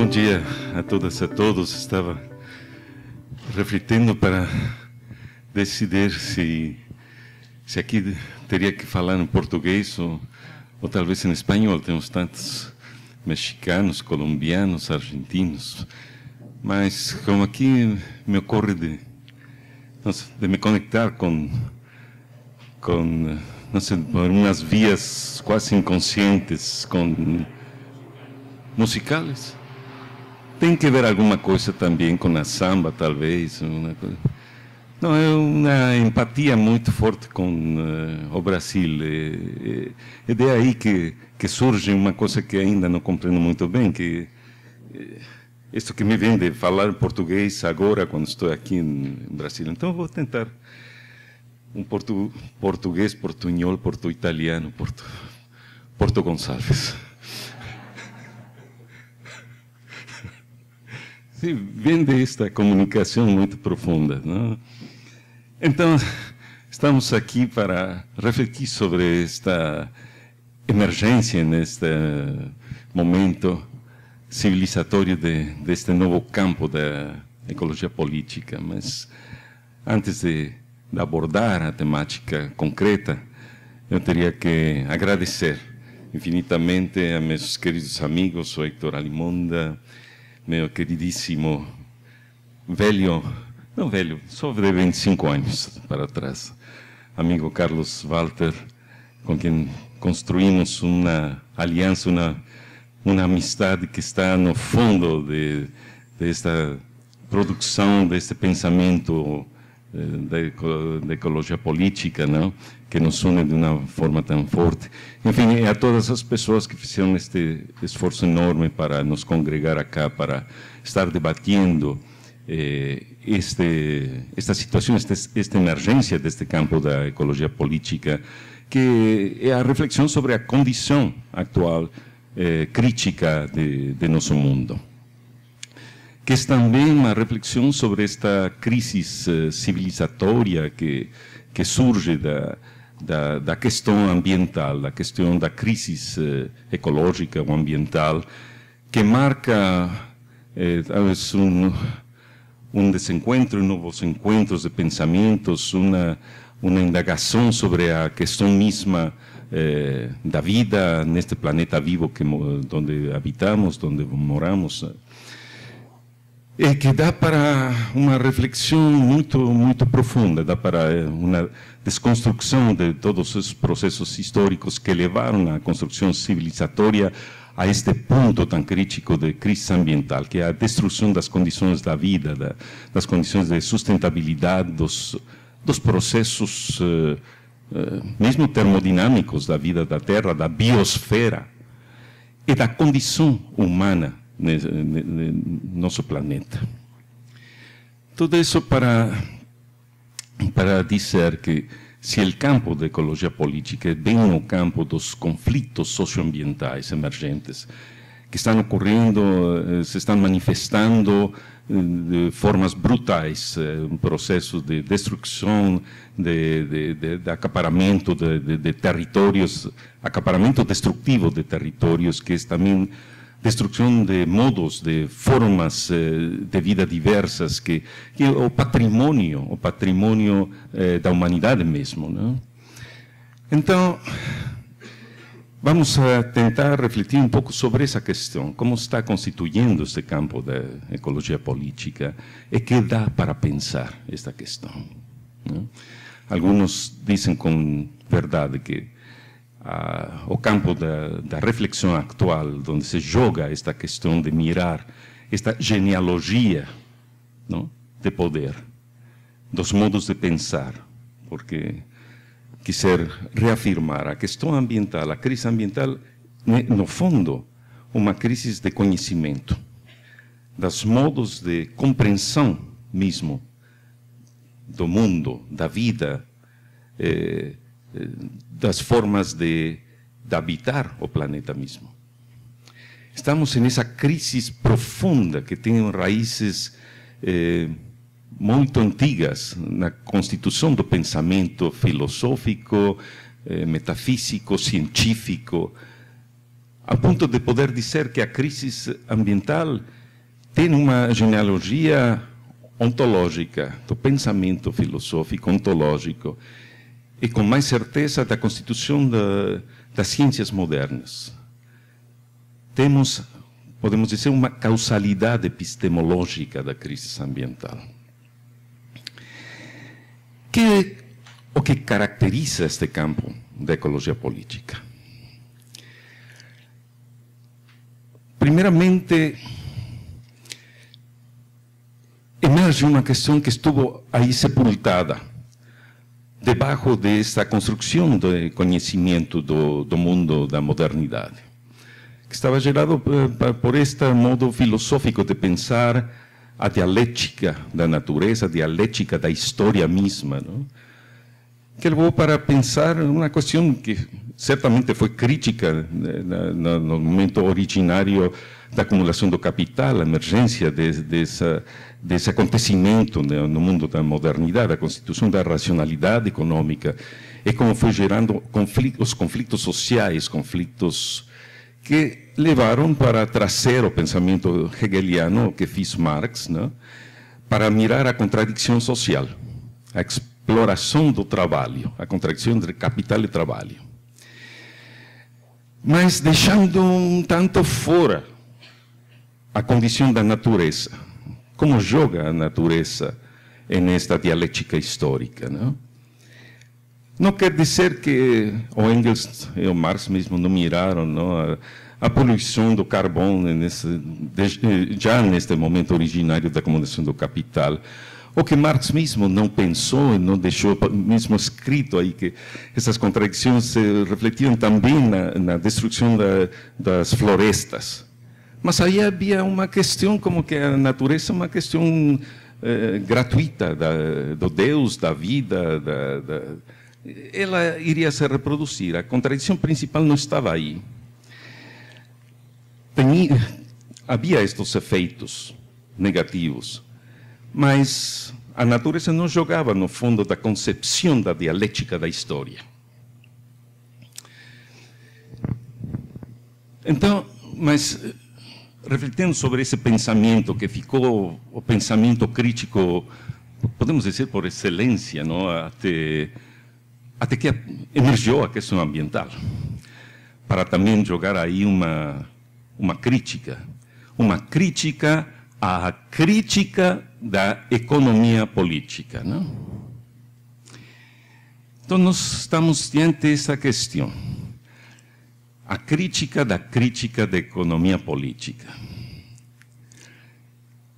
Bom dia a todas e a todos. Estava refletindo para decidir se aqui teria que falar em português ou talvez em espanhol. Temos tantos mexicanos, colombianos, argentinos. Mas como aqui me ocorre de me conectar com não sei, por umas vias quase inconscientes, com musicais. Tem que ver alguma coisa também com a samba, talvez. Uma coisa. Não, é uma empatia muito forte com o Brasil. É de aí que surge uma coisa que ainda não compreendo muito bem, que isso que me vem de falar português agora, quando estou aqui em Brasil. Então, vou tentar um português, portunhol, porto-italiano, Porto Gonçalves. Vem desta comunicação muito profunda, não? Então, estamos aqui para refletir sobre esta emergência, neste momento civilizatório deste novo campo da ecologia política. Mas, antes de abordar a temática concreta, eu teria que agradecer infinitamente a meus queridos amigos, o Héctor Alimonda, meu queridíssimo só de 25 anos para trás, amigo Carlos Walter, com quem construímos uma aliança, uma amistade que está no fundo desta produção, deste pensamento da ecologia política, não? Que nos une de uma forma tão forte. Enfim, a todas as pessoas que fizeram este esforço enorme para nos congregar acá, para estar debatendo esta situação, esta emergência deste campo da ecologia política, que é a reflexão sobre a condição atual crítica de nosso mundo. Que é também uma reflexão sobre esta crise civilizatória que surge da questão ambiental, da questão da crise ecológica ou ambiental, que marca talvez um desencontro, novos encontros de pensamentos, uma indagação sobre a questão mesma da vida neste planeta vivo onde habitamos, onde moramos. Que dá para uma reflexão muito profunda, dá para uma desconstrução de todos os processos históricos que levaram à construção civilizatória a este ponto tão crítico de crise ambiental, que é a destruição das condições da vida, das condições de sustentabilidade dos processos, mesmo termodinâmicos da vida da Terra, da biosfera e da condição humana nosso planeta. Tudo isso para dizer que se o campo da ecologia política é bem no campo dos conflitos socioambientais emergentes, que estão ocorrendo, se estão manifestando de formas brutais, um processo de destruição, de acaparamento de territórios, acaparamento destrutivo de territórios, que é também destruição de modos, de formas de vida diversas, que é o patrimônio da humanidade mesmo, não? Então, vamos a tentar refletir um pouco sobre essa questão, como está constituindo este campo da ecologia política e que dá para pensar esta questão, não? Alguns dizem com verdade que o campo da reflexão atual, onde se joga esta questão de mirar esta genealogia, não? De poder, dos modos de pensar, porque quiser reafirmar a questão ambiental, a crise ambiental, no fundo, uma crise de conhecimento, dos modos de compreensão mesmo do mundo, da vida, das formas de habitar o planeta mesmo. Estamos nessa crise profunda que tem raízes muito antigas na constituição do pensamento filosófico, metafísico, científico, a ponto de poder dizer que a crise ambiental tem uma genealogia ontológica, do pensamento filosófico ontológico, e com mais certeza da constituição das ciências modernas. Temos, podemos dizer, uma causalidade epistemológica da crise ambiental. O que caracteriza este campo da ecologia política? Primeiramente, emerge uma questão que estuvo aí sepultada, debaixo desta construção do conhecimento do mundo da modernidade, que estava gerado por este modo filosófico de pensar a dialética da natureza, a dialética da história mesma, não? Que levou para pensar uma questão que certamente foi crítica no momento originário da acumulação do capital, a emergência desse acontecimento no mundo da modernidade, a constituição da racionalidade econômica, e como foi gerando os conflitos sociais, conflitos que levaram para trazer o pensamento hegeliano que fez Marx, né, para mirar a contradição social, a exploração do trabalho, a contradição entre capital e trabalho. Mas deixando um tanto fora a condição da natureza, como joga a natureza nesta dialética histórica, não? Não quer dizer que o Engels e o Marx mesmo não miraram, não, a poluição do carbono já neste momento originário da acumulação do capital, o que Marx mesmo não pensou e não deixou mesmo escrito aí, que essas contradições se refletiam também na destruição das florestas. Mas aí havia uma questão como que a natureza é uma questão gratuita do Deus, da vida, ela iria se reproduzir. A contradição principal não estava aí. Havia estes efeitos negativos, mas a natureza não jogava no fundo da concepção da dialética da história. Então, mas refletindo sobre esse pensamento que ficou o pensamento crítico, podemos dizer por excelência, não? Até que emergiu a questão ambiental, para também jogar aí uma crítica à crítica da economia política, não? Então, nós estamos diante dessa questão, a crítica da economia política,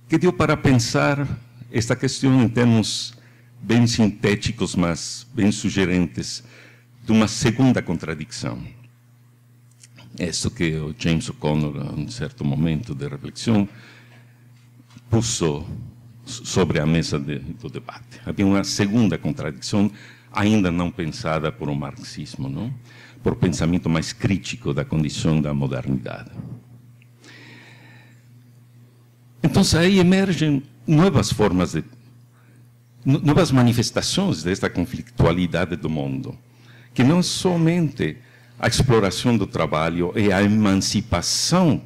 que deu para pensar esta questão em termos bem sintéticos, mas bem sugerentes, de uma segunda contradição. Isso que o James O'Connor, em certo momento de reflexão, pôs sobre a mesa do debate. Havia uma segunda contradição, ainda não pensada por um marxismo, não? Por um pensamento mais crítico da condição da modernidade. Então, aí emergem novas formas novas manifestações desta conflitualidade do mundo, que não é somente a exploração do trabalho e a emancipação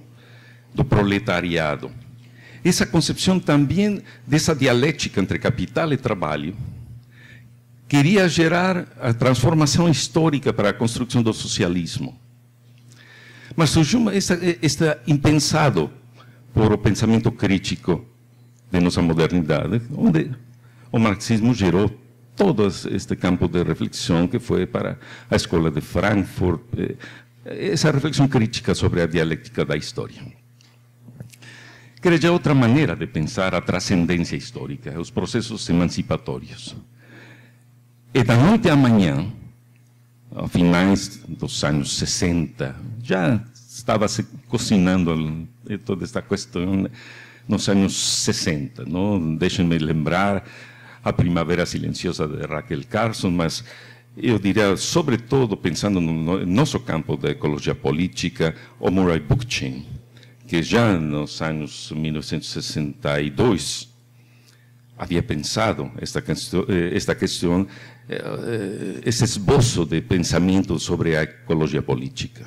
do proletariado. Essa concepção também dessa dialética entre capital e trabalho queria gerar a transformação histórica para a construção do socialismo. Mas surgiu este impensado por o pensamento crítico de nossa modernidade, onde o marxismo gerou todo este campo de reflexão que foi para a Escola de Frankfurt, essa reflexão crítica sobre a dialética da história. Que é outra maneira de pensar a transcendência histórica, os processos emancipatórios. E da noite à manhã, a finais dos anos 60, já estava se cocinando toda esta questão nos anos 60. Não? Deixem-me lembrar a Primavera Silenciosa de Rachel Carson, mas eu diria, sobretudo, pensando no nosso campo da ecologia política, o Murray Bookchin, que já nos anos 1962 havia pensado esta questão, esse esboço de pensamento sobre a ecologia política.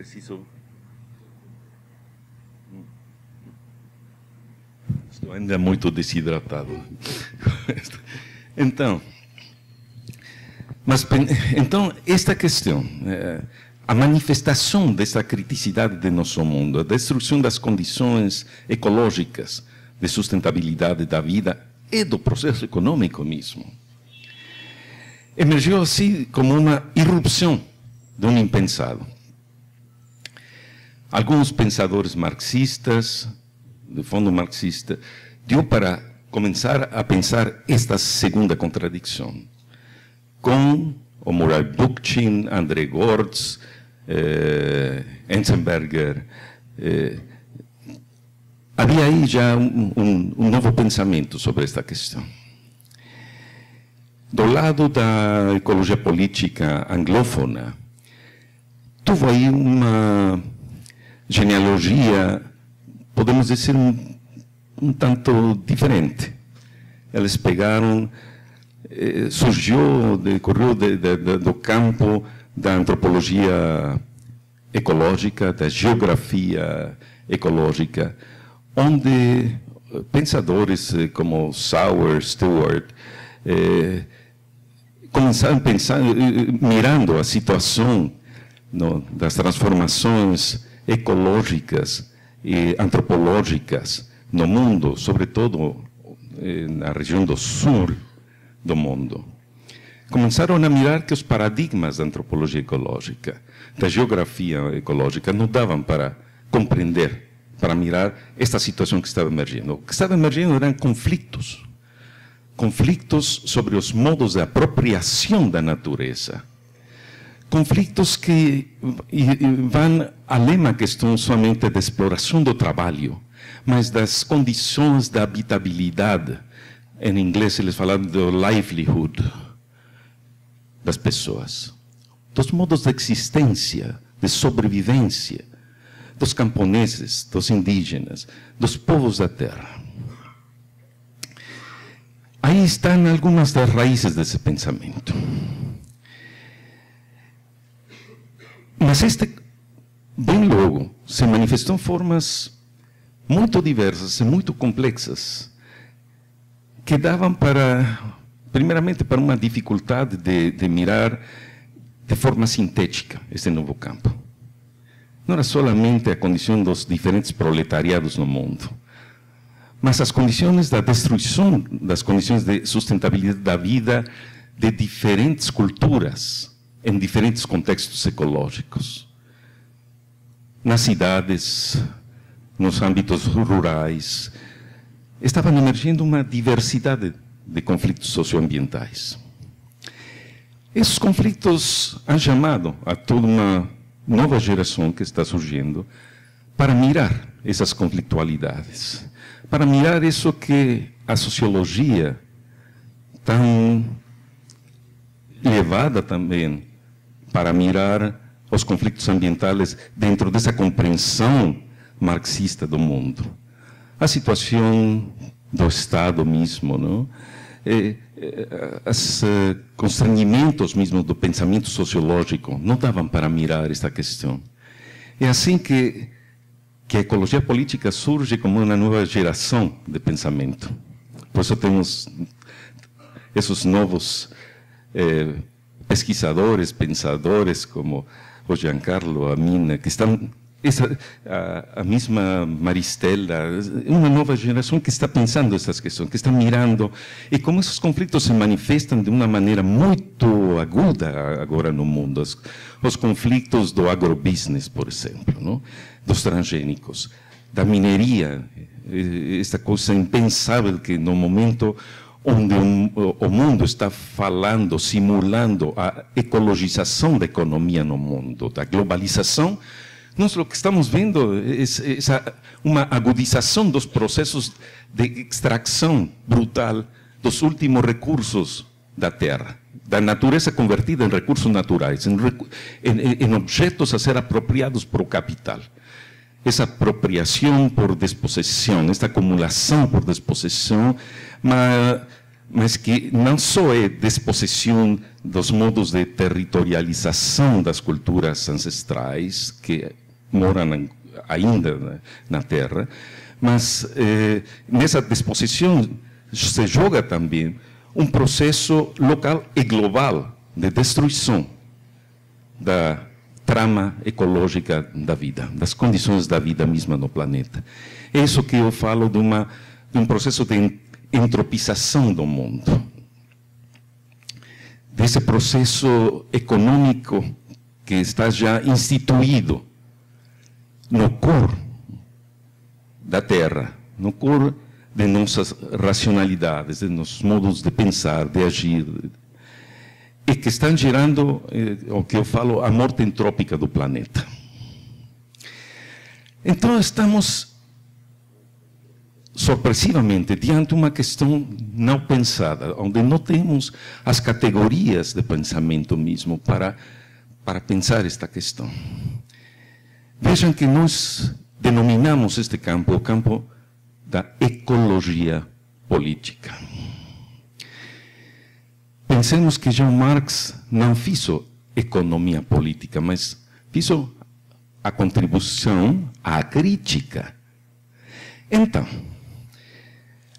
preciso... Estou ainda muito desidratado. Então, esta questão, a manifestação dessa criticidade de nosso mundo, a destruição das condições ecológicas de sustentabilidade da vida e do processo econômico mesmo, emergiu assim como uma irrupção de um impensado. Alguns pensadores marxistas, do fundo marxista, deu para começar a pensar esta segunda contradição, com o Murray Bookchin, André Gortz, Enzensberger. Havia aí já um novo pensamento sobre esta questão. Do lado da ecologia política anglófona, teve aí uma genealogia, podemos dizer, um tanto diferente. Eles pegaram, decorreu do campo da antropologia ecológica, da geografia ecológica, onde pensadores como Sauer, Stewart, começaram a pensar, mirando a situação das transformações ecológicas e antropológicas no mundo, sobretudo na região do sul do mundo. Começaram a mirar que os paradigmas da antropologia ecológica, da geografia ecológica, não davam para compreender, para mirar esta situação que estava emergindo. O que estava emergindo eram conflitos. Conflitos sobre os modos de apropriação da natureza. Conflitos que vão além da questão somente da exploração do trabalho, mas das condições da habitabilidade. Em inglês eles falam do livelihood das pessoas, dos modos de existência, de sobrevivência, dos camponeses, dos indígenas, dos povos da terra. Aí estão algumas das raízes desse pensamento. Mas bem logo, se manifestou em formas muito diversas e muito complexas, que davam primeiramente, para uma dificuldade de mirar de forma sintética este novo campo. Não era solamente a condição dos diferentes proletariados no mundo, mas as condições da destruição das condições de sustentabilidade da vida de diferentes culturas, em diferentes contextos ecológicos. Nas cidades, nos âmbitos rurais, estavam emergindo uma diversidade de conflitos socioambientais. Esses conflitos han chamado a toda uma nova geração que está surgindo para mirar essas conflitualidades, para mirar isso que a sociologia, tão levada também para mirar os conflitos ambientais dentro dessa compreensão marxista do mundo. A situação do Estado mesmo, não? Os constrangimentos mesmo do pensamento sociológico não davam para mirar esta questão. É assim que a ecologia política surge como uma nova geração de pensamento. Por isso temos esses novos pesquisadores, pensadores, como o Giancarlo, a Mina, que estão... a mesma Maristela, uma nova geração que está pensando essas questões, que está mirando, e como esses conflitos se manifestam de uma maneira muito aguda agora no mundo. Os conflitos do agrobusiness, por exemplo, não? Dos transgênicos, da mineria, esta coisa impensável que no momento onde o mundo está falando, simulando a ecologização da economia no mundo, da globalização, nós o que estamos vendo é uma agudização dos processos de extração brutal dos últimos recursos da terra, da natureza convertida em recursos naturais, em objetos a ser apropriados por o capital. Essa apropriação por despossessão, esta acumulação por despossessão, mas mas que não só é disposição dos modos de territorialização das culturas ancestrais que moram ainda na Terra, mas nessa disposição se joga também um processo local e global de destruição da trama ecológica da vida, das condições da vida mesma no planeta. É isso que eu falo de um processo de entropização do mundo, desse processo econômico que está já instituído no core da Terra, no core de nossas racionalidades, de nossos modos de pensar, de agir, e que estão gerando o que eu falo, a morte entrópica do planeta. Então estamos sorpresivamente diante de uma questão não pensada, onde não temos as categorias de pensamento mesmo para pensar esta questão. Vejam que nós denominamos este campo o campo da ecologia política. Pensemos que Jean Marx não fez economia política, mas fez a contribuição à crítica. Então,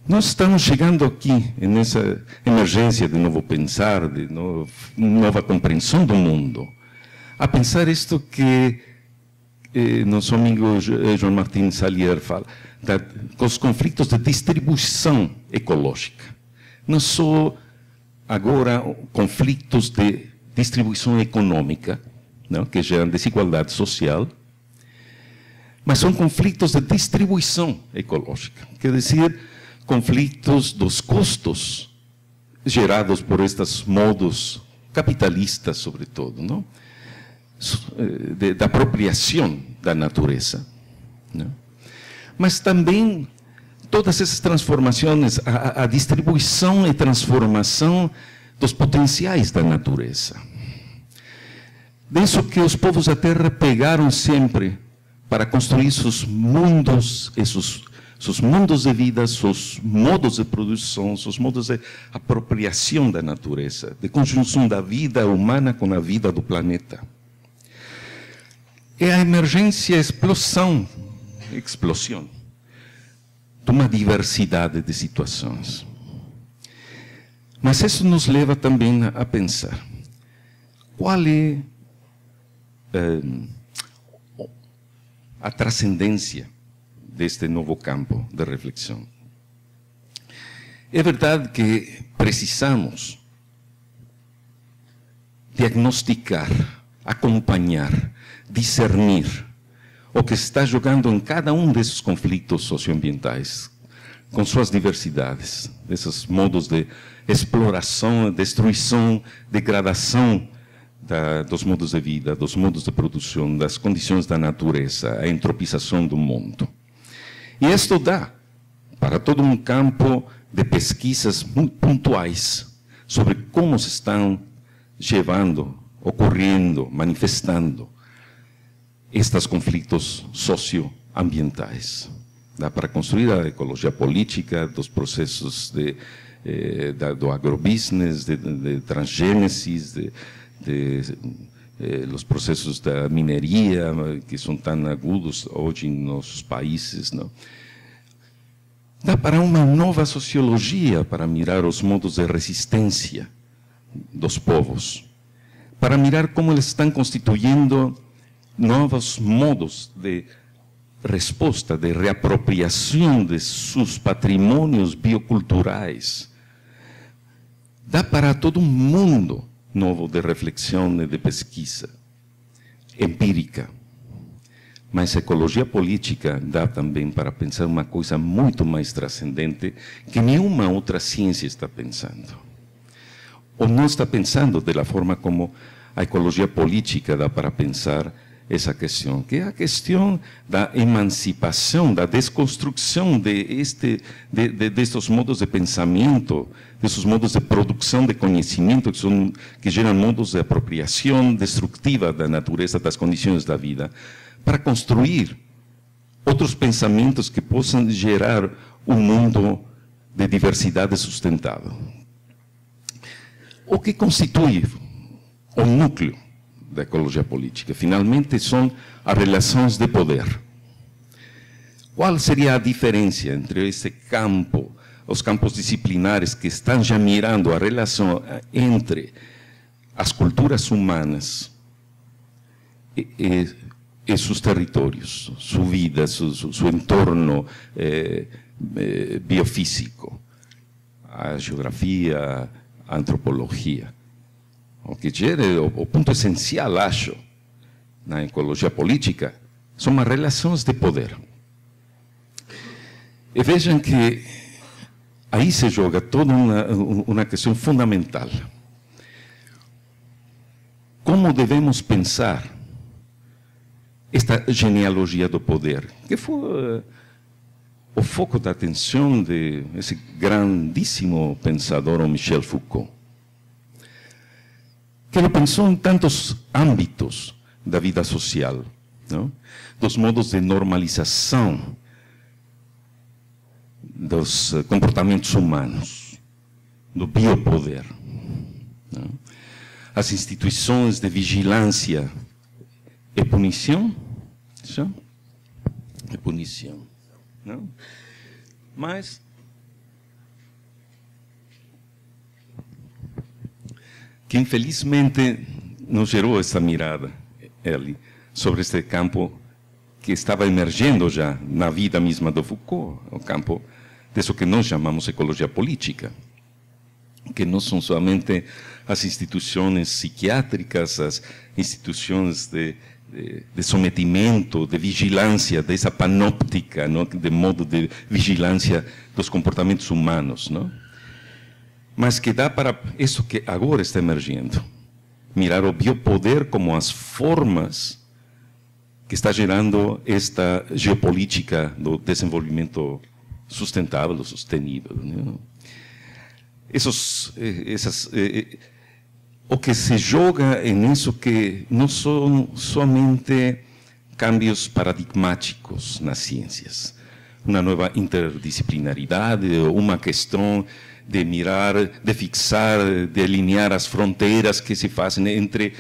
nós estamos chegando aqui, nessa emergência de novo pensar, de nova compreensão do mundo, a pensar isto que nosso amigo João Martin Salier fala, os conflitos de distribuição ecológica. Não só agora conflitos de distribuição econômica, não, que geram desigualdade social, mas são conflitos de distribuição ecológica, quer dizer, conflitos dos custos gerados por estes modos capitalistas, sobretudo, não? Da apropriação da natureza, não? Mas também todas essas transformações, a distribuição e transformação dos potenciais da natureza. Disso que os povos da Terra pegaram sempre para construir seus mundos, seus mundos de vida, seus modos de produção, seus modos de apropriação da natureza, de conjunção da vida humana com a vida do planeta. É a emergência, a explosão de uma diversidade de situações. Mas isso nos leva também a pensar qual é a transcendência deste novo campo de reflexão. É verdade que precisamos diagnosticar, acompanhar, discernir o que está jogando em cada um desses conflitos socioambientais, com suas diversidades, desses modos de exploração, destruição, degradação dos modos de vida, dos modos de produção, das condições da natureza, a entropização do mundo. E isto dá para todo um campo de pesquisas muito pontuais sobre como se estão levando, ocorrendo, manifestando estes conflitos socioambientais. Dá para construir a ecologia política dos processos do agrobusiness, de transgênesis, os processos da mineria, que são tão agudos hoje em nossos países, não? Dá para uma nova sociologia para mirar os modos de resistência dos povos, para mirar como eles estão constituindo novos modos de resposta, de reapropriação de seus patrimônios bioculturais. Dá para todo um mundo novo de reflexão e de pesquisa empírica. Mas a ecologia política dá também para pensar uma coisa muito mais transcendente que nenhuma outra ciência está pensando. Ou não está pensando da forma como a ecologia política dá para pensar essa questão, que é a questão da emancipação, da desconstrução destes modos de pensamento, desses modos de produção de conhecimento que geram modos de apropriação destrutiva da natureza, das condições da vida, para construir outros pensamentos que possam gerar um mundo de diversidade sustentável, o que constitui o núcleo da ecologia política, finalmente, são as relações de poder. Qual seria a diferença entre esse campo, os campos disciplinares que estão já mirando a relação entre as culturas humanas e seus territórios, sua vida, seu entorno biofísico, a geografia, a antropologia? O que é o ponto essencial, acho, na ecologia política, são as relações de poder. E vejam que aí se joga toda uma questão fundamental. Como devemos pensar esta genealogia do poder, que foi o foco da atenção desse grandíssimo pensador, Michel Foucault, que ele pensou em tantos âmbitos da vida social, não? Dos modos de normalização dos comportamentos humanos, do biopoder, não? As instituições de vigilância e punição, não? Mas que infelizmente não gerou essa mirada ele sobre este campo que estava emergindo já na vida mesma do Foucault, o campo disso que nós chamamos ecologia política, que não são somente as instituições psiquiátricas, as instituições de sometimento, de vigilância, dessa panóptica, não? De modo de vigilância dos comportamentos humanos, não? Mas que dá para isso que agora está emergindo, mirar o biopoder como as formas que está gerando esta geopolítica do desenvolvimento sustentável, sustenível, não? O que se joga nisso que não são somente cambios paradigmáticos nas ciências, uma nova interdisciplinaridade, uma questão de mirar, de fixar, de alinhar as fronteiras que se fazem entre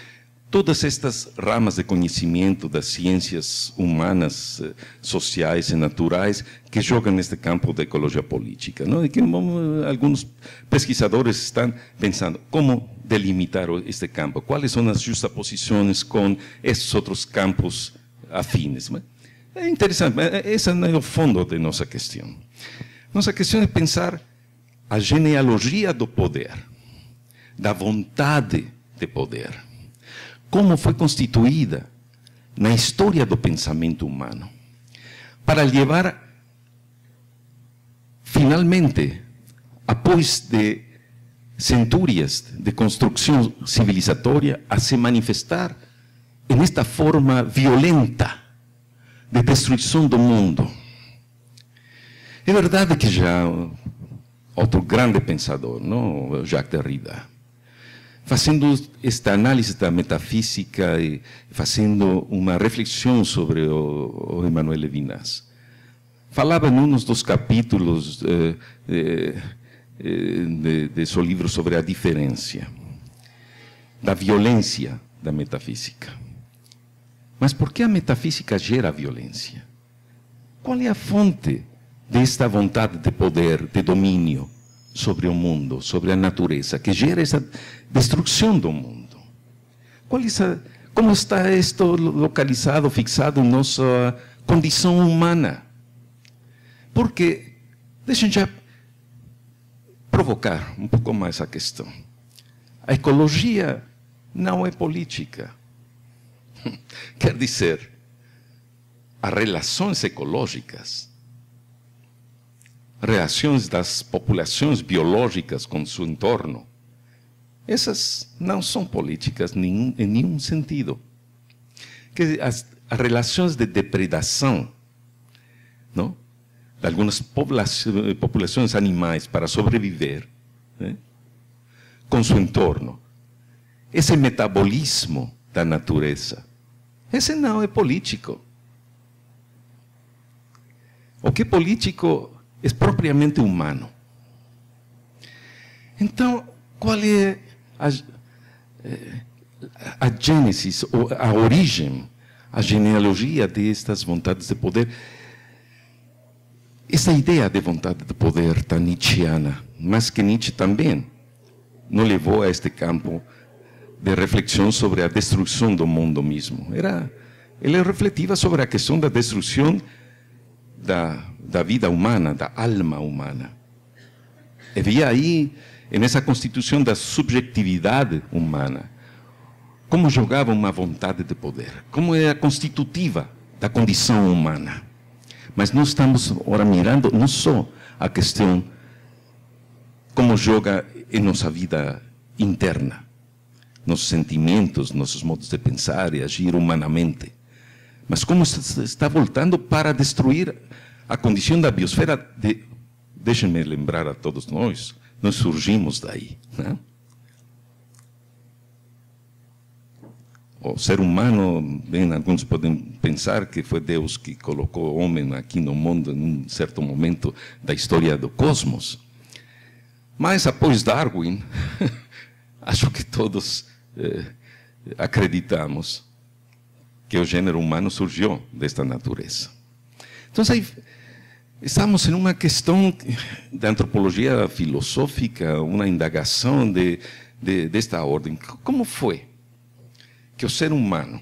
todas estas ramas de conhecimento das ciências humanas, sociais e naturais que jogam neste campo da ecologia política, não? E que alguns pesquisadores estão pensando como delimitar este campo, quais são as justaposições com esses outros campos afines. É interessante, esse não é o fundo de nossa questão. Nossa questão é pensar a genealogia do poder, da vontade de poder, como foi constituída na história do pensamento humano, para levar, finalmente, após de centúrias de construção civilizatória, a se manifestar nesta forma violenta de destruição do mundo. É verdade que já outro grande pensador, não? Jacques Derrida, fazendo esta análise da metafísica e fazendo uma reflexão sobre o Emmanuel Levinas, falava em um dos capítulos de seu livro sobre a diferença, da violência da metafísica. Mas por que a metafísica gera violência? Qual é a fonte desta vontade de poder, de domínio sobre o mundo, sobre a natureza, que gera essa destruição do mundo? Como está isto localizado, fixado em nossa condição humana? Porque, deixem já provocar um pouco mais a questão. A ecologia não é política. Quer dizer, as relações ecológicas, reações das populações biológicas com seu entorno, essas não são políticas em nenhum sentido. As relações de depredação, não? De algumas populações animais para sobreviver, né? Com seu entorno, esse metabolismo da natureza, esse não é político. O que é político é propriamente humano. Então, qual é a gênesis, a origem, a genealogia destas vontades de poder. Essa ideia de vontade de poder tão nietzschiana, mas que Nietzsche também nos levou a este campo de reflexão sobre a destruição do mundo mesmo. Ele refletia sobre a questão da destruição da vida humana, da alma humana. E via aí, nessa constituição da subjetividade humana, como jogava uma vontade de poder, como é constitutiva da condição humana. Mas nós estamos agora mirando não só a questão como joga em nossa vida interna, nossos sentimentos, nossos modos de pensar e agir humanamente, mas como está voltando para destruir a condição da biosfera. Deixem-me lembrar a todos nós surgimos daí, né? O ser humano, bem, alguns podem pensar que foi Deus que colocou o homem aqui no mundo em um certo momento da história do cosmos. Mas após Darwin, acho que todos acreditamos que o gênero humano surgiu desta natureza. Então, aí, estamos em uma questão da antropologia filosófica, uma indagação desta ordem. Como foi que o ser humano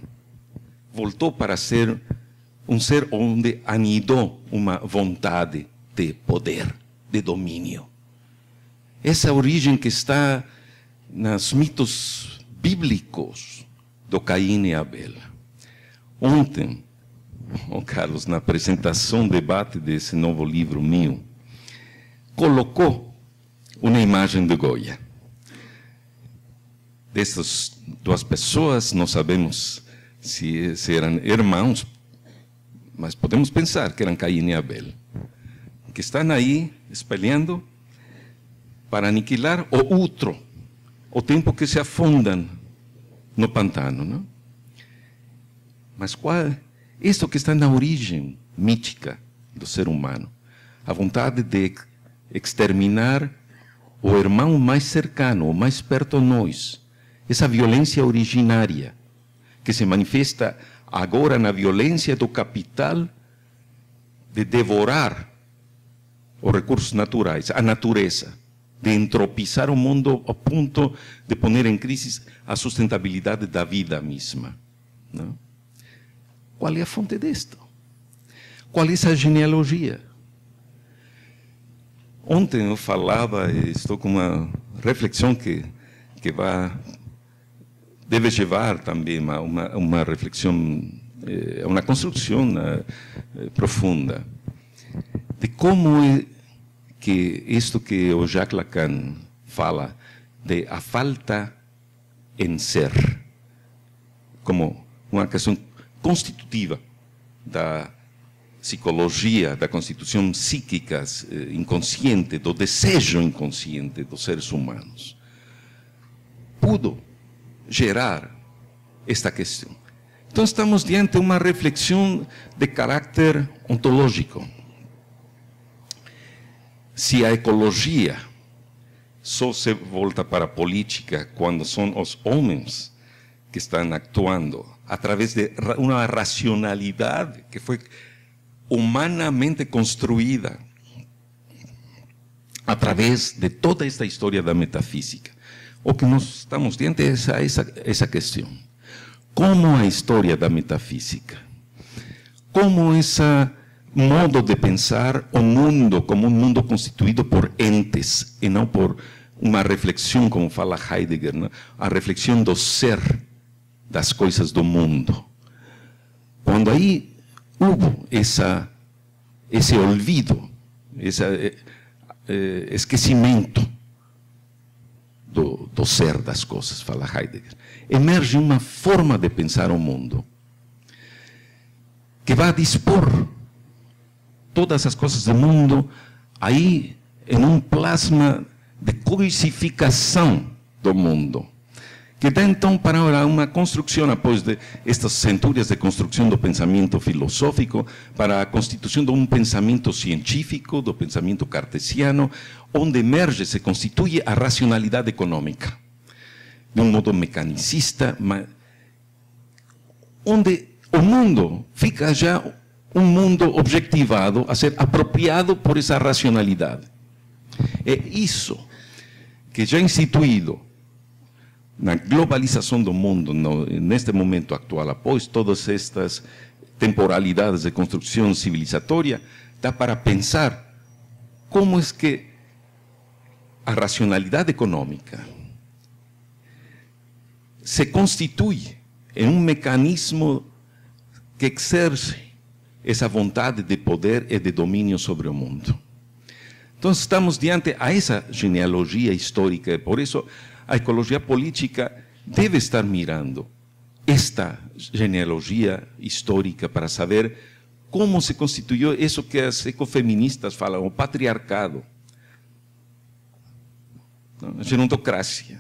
voltou para ser um ser onde anidou uma vontade de poder, de domínio? Essa origem que está nos mitos bíblicos do Caim e Abel. Ontem, Carlos, na apresentação, debate desse novo livro meu, colocou uma imagem de Goya. Dessas duas pessoas, não sabemos se eram irmãos, mas podemos pensar que eram Caim e Abel, que estão aí espelhando para aniquilar o outro, o tempo que se afundam no pantano, não? Mas qual é isso que está na origem mítica do ser humano? A vontade de exterminar o irmão mais cercano, o mais perto de nós. Essa violência originária, que se manifesta agora na violência do capital de devorar os recursos naturais, a natureza, de entropizar o mundo ao ponto de pôr em crise a sustentabilidade da vida mesma. Não? Qual é a fonte disto? Qual é essa genealogia? Ontem eu falava, e estou com uma reflexão que deve levar também uma reflexão, uma construção profunda, de como é que isto que o Jacques Lacan fala, de a falta em ser, como uma questão constitutiva da psicologia, da constituição psíquica inconsciente, do desejo inconsciente dos seres humanos, pudo gerar esta questão. Então estamos diante de uma reflexão de caráter ontológico. Se a ecologia só se volta para a política quando são os homens que estão actuando através de uma racionalidade que foi humanamente construída através de toda esta história da metafísica, o que nós estamos diante é essa questão. Como a história da metafísica, como esse modo de pensar o mundo como um mundo constituído por entes e não por uma reflexão, como fala Heidegger, não? A reflexão do ser das coisas do mundo. Quando aí houve esse olvido, esse esquecimento do ser das coisas, fala Heidegger, emerge uma forma de pensar o mundo que vai dispor todas as coisas do mundo aí em um plasma de coisificação do mundo, que dá então para uma construção, após de estas centúrias de construção do pensamento filosófico, para a constituição de um pensamento científico, do pensamento cartesiano, onde emerge, se constitui a racionalidade econômica. de um modo mecanicista, onde o mundo fica já um mundo objetivado a ser apropriado por essa racionalidade. É isso que já instituído na globalização do mundo, neste momento atual, após todas estas temporalidades de construção civilizatória, dá para pensar como é que a racionalidade econômica se constitui em um mecanismo que exerce essa vontade de poder e de domínio sobre o mundo. Então, estamos diante a essa genealogia histórica, por isso a ecologia política deve estar mirando esta genealogia histórica para saber como se constituiu isso que as ecofeministas falam, o patriarcado, a gerontocracia.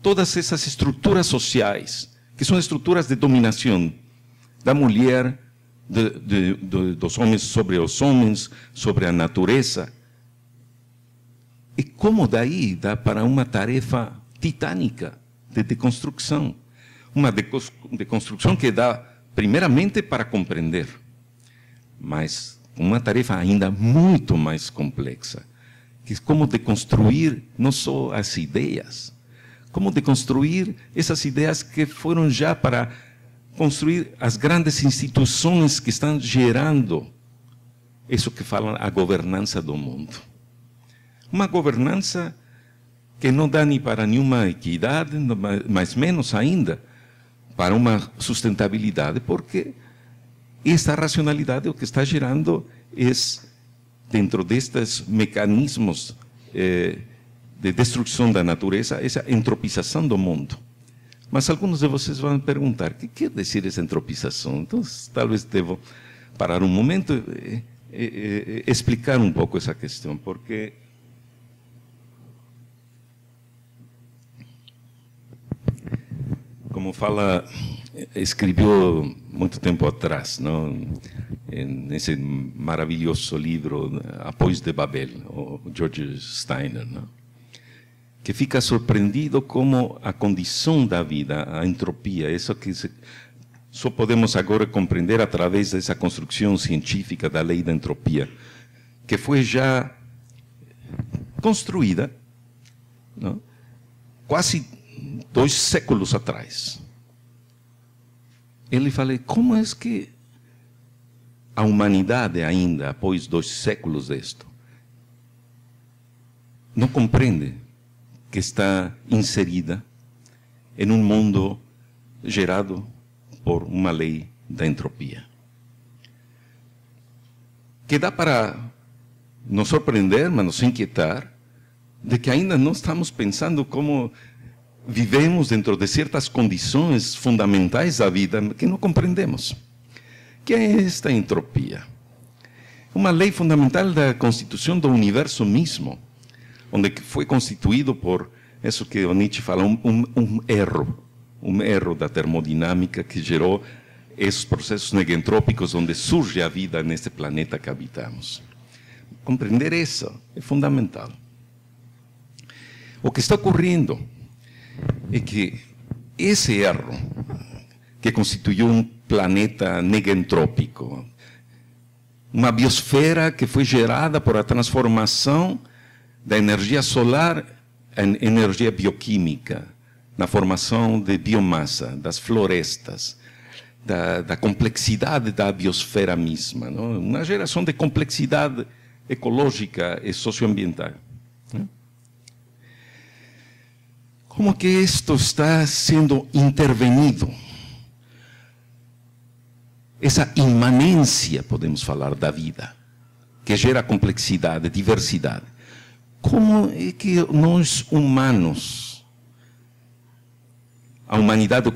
Todas essas estruturas sociais, que são estruturas de dominação da mulher, dos homens sobre os homens, sobre a natureza. E como daí dá para uma tarefa titânica de deconstrução. Uma deconstrução que dá, primeiramente, para compreender, mas uma tarefa ainda muito mais complexa, que é como deconstruir não só as ideias, como deconstruir essas ideias que foram já para construir as grandes instituições que estão gerando isso que falam a governança do mundo. Uma governança que não dá nem para nenhuma equidade, mas menos ainda para uma sustentabilidade, porque esta racionalidade o que está gerando é, dentro destes mecanismos de destruição da natureza, essa entropização do mundo. Mas alguns de vocês vão perguntar, o que quer dizer essa entropização? Então, talvez devo parar um momento e explicar um pouco essa questão, porque como fala, escreveu muito tempo atrás, não? Nesse maravilhoso livro, Após de Babel, o George Steiner, não? Que fica surpreendido como a condição da vida, a entropia, isso que só podemos agora compreender através dessa construção científica da lei da entropia, que foi já construída, não? Quase 2 séculos atrás. Ele fala, como é que a humanidade ainda, após 2 séculos disto, não compreende que está inserida em um mundo gerado por uma lei da entropia? Que dá para nos surpreender, mas nos inquietar, de que ainda não estamos pensando como vivemos dentro de certas condições fundamentais da vida que não compreendemos. Que é esta entropia? Uma lei fundamental da constituição do universo mesmo, onde foi constituído por isso que o Nietzsche fala, um erro da termodinâmica que gerou esses processos negentrópicos onde surge a vida neste planeta que habitamos. Compreender isso é fundamental. O que está ocorrendo é que esse erro que constituiu um planeta negentrópico, uma biosfera que foi gerada por a transformação da energia solar em energia bioquímica, na formação de biomassa, das florestas, da complexidade da biosfera mesma, não? Uma geração de complexidade ecológica e socioambiental. Não? Como que isto está sendo intervenido? Essa imanência, podemos falar, da vida, que gera complexidade, diversidade. Como é que nós, humanos, a humanidade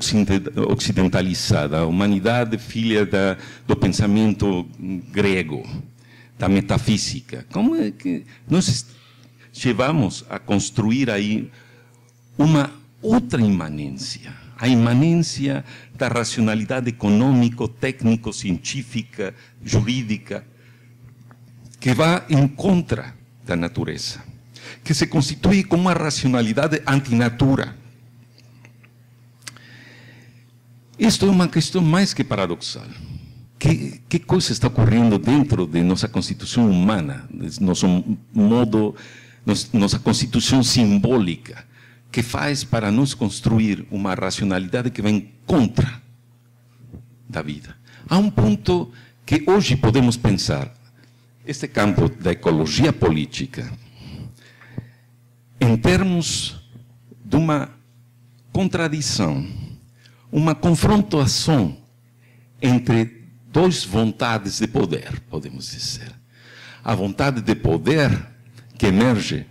ocidentalizada, a humanidade filha do pensamento grego, da metafísica, como é que nós chegamos a construir aí uma outra imanência, a imanência da racionalidade econômico, técnico, científica, jurídica, que vai em contra da natureza, que se constitui como uma racionalidade antinatura, Isto é uma questão mais que paradoxal. Que coisa está ocorrendo dentro de nossa constituição humana, nosso modo, nossa constituição simbólica, que faz para nós construir uma racionalidade que vem contra da vida? Há um ponto que hoje podemos pensar, este campo da ecologia política, em termos de uma contradição, uma confrontação entre duas vontades de poder, podemos dizer. A vontade de poder que emerge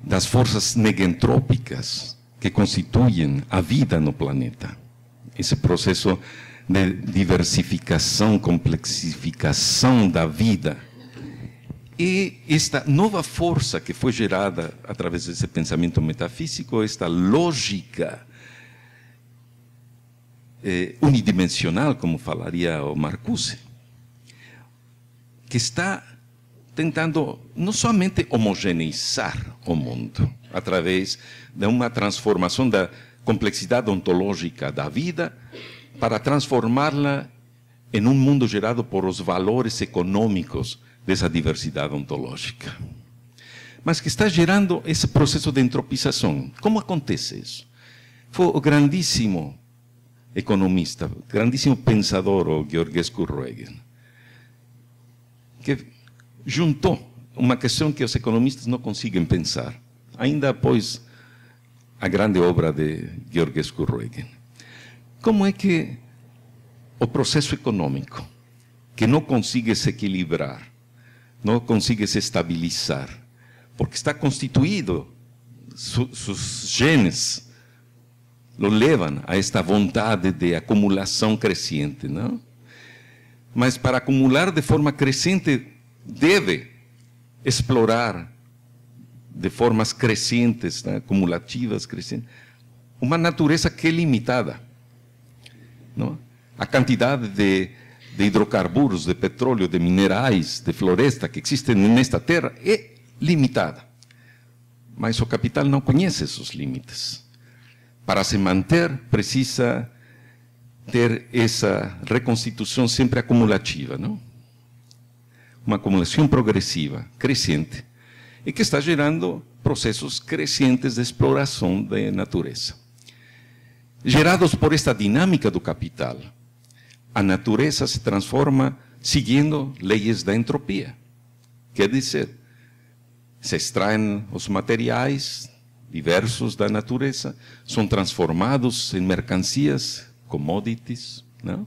das forças negentrópicas que constituem a vida no planeta. Esse processo de diversificação, complexificação da vida. E esta nova força que foi gerada através desse pensamento metafísico, esta lógica unidimensional, como falaria o Marcuse, que está tentando não somente homogeneizar o mundo, através de uma transformação da complexidade ontológica da vida, para transformá-la em um mundo gerado por os valores econômicos dessa diversidade ontológica. Mas que está gerando esse processo de entropização. Como acontece isso? Foi o grandíssimo economista, grandíssimo pensador, o Georgescu Roegen, que juntou uma questão que os economistas não conseguem pensar, ainda após a grande obra de Georgescu Roegen. Como é que o processo econômico, que não consegue se equilibrar, não consegue se estabilizar, porque está constituído, seus genes lo levam a esta vontade de acumulação crescente, não? Mas para acumular de forma crescente, deve explorar de formas crescentes, né? Acumulativas, crescentes, uma natureza que é limitada. Não? A quantidade de hidrocarburos, de petróleo, de minerais, de floresta que existem nesta terra é limitada. Mas o capital não conhece esses limites. Para se manter, precisa ter essa reconstituição sempre acumulativa, não? Uma acumulação progressiva, crescente, e que está gerando processos crescentes de exploração da natureza. Gerados por esta dinâmica do capital, a natureza se transforma seguindo leis da entropia. Quer dizer, se extraem os materiais diversos da natureza, são transformados em mercancias, commodities, não?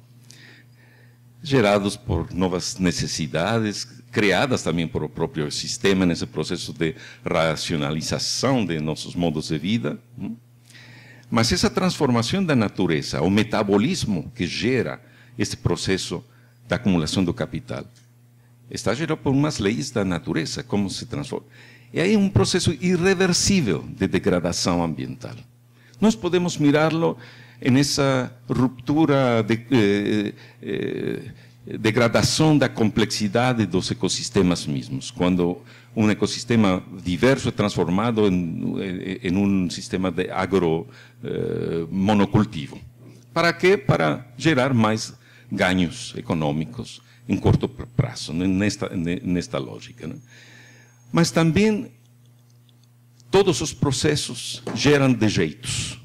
Gerados por novas necessidades, criadas também por o próprio sistema nesse processo de racionalização de nossos modos de vida. Não? Mas essa transformação da natureza, o metabolismo que gera esse processo da acumulação do capital, está gerado por umas leis da natureza, como se transforma. E aí é um processo irreversível de degradação ambiental. Nós podemos mirá-lo nessa ruptura de degradação da complexidade dos ecossistemas mesmos, quando um ecossistema diverso é transformado em um sistema de monocultivo. Para quê? Para gerar mais ganhos econômicos em curto prazo, nesta lógica. Né? Mas também todos os processos geram defeitos.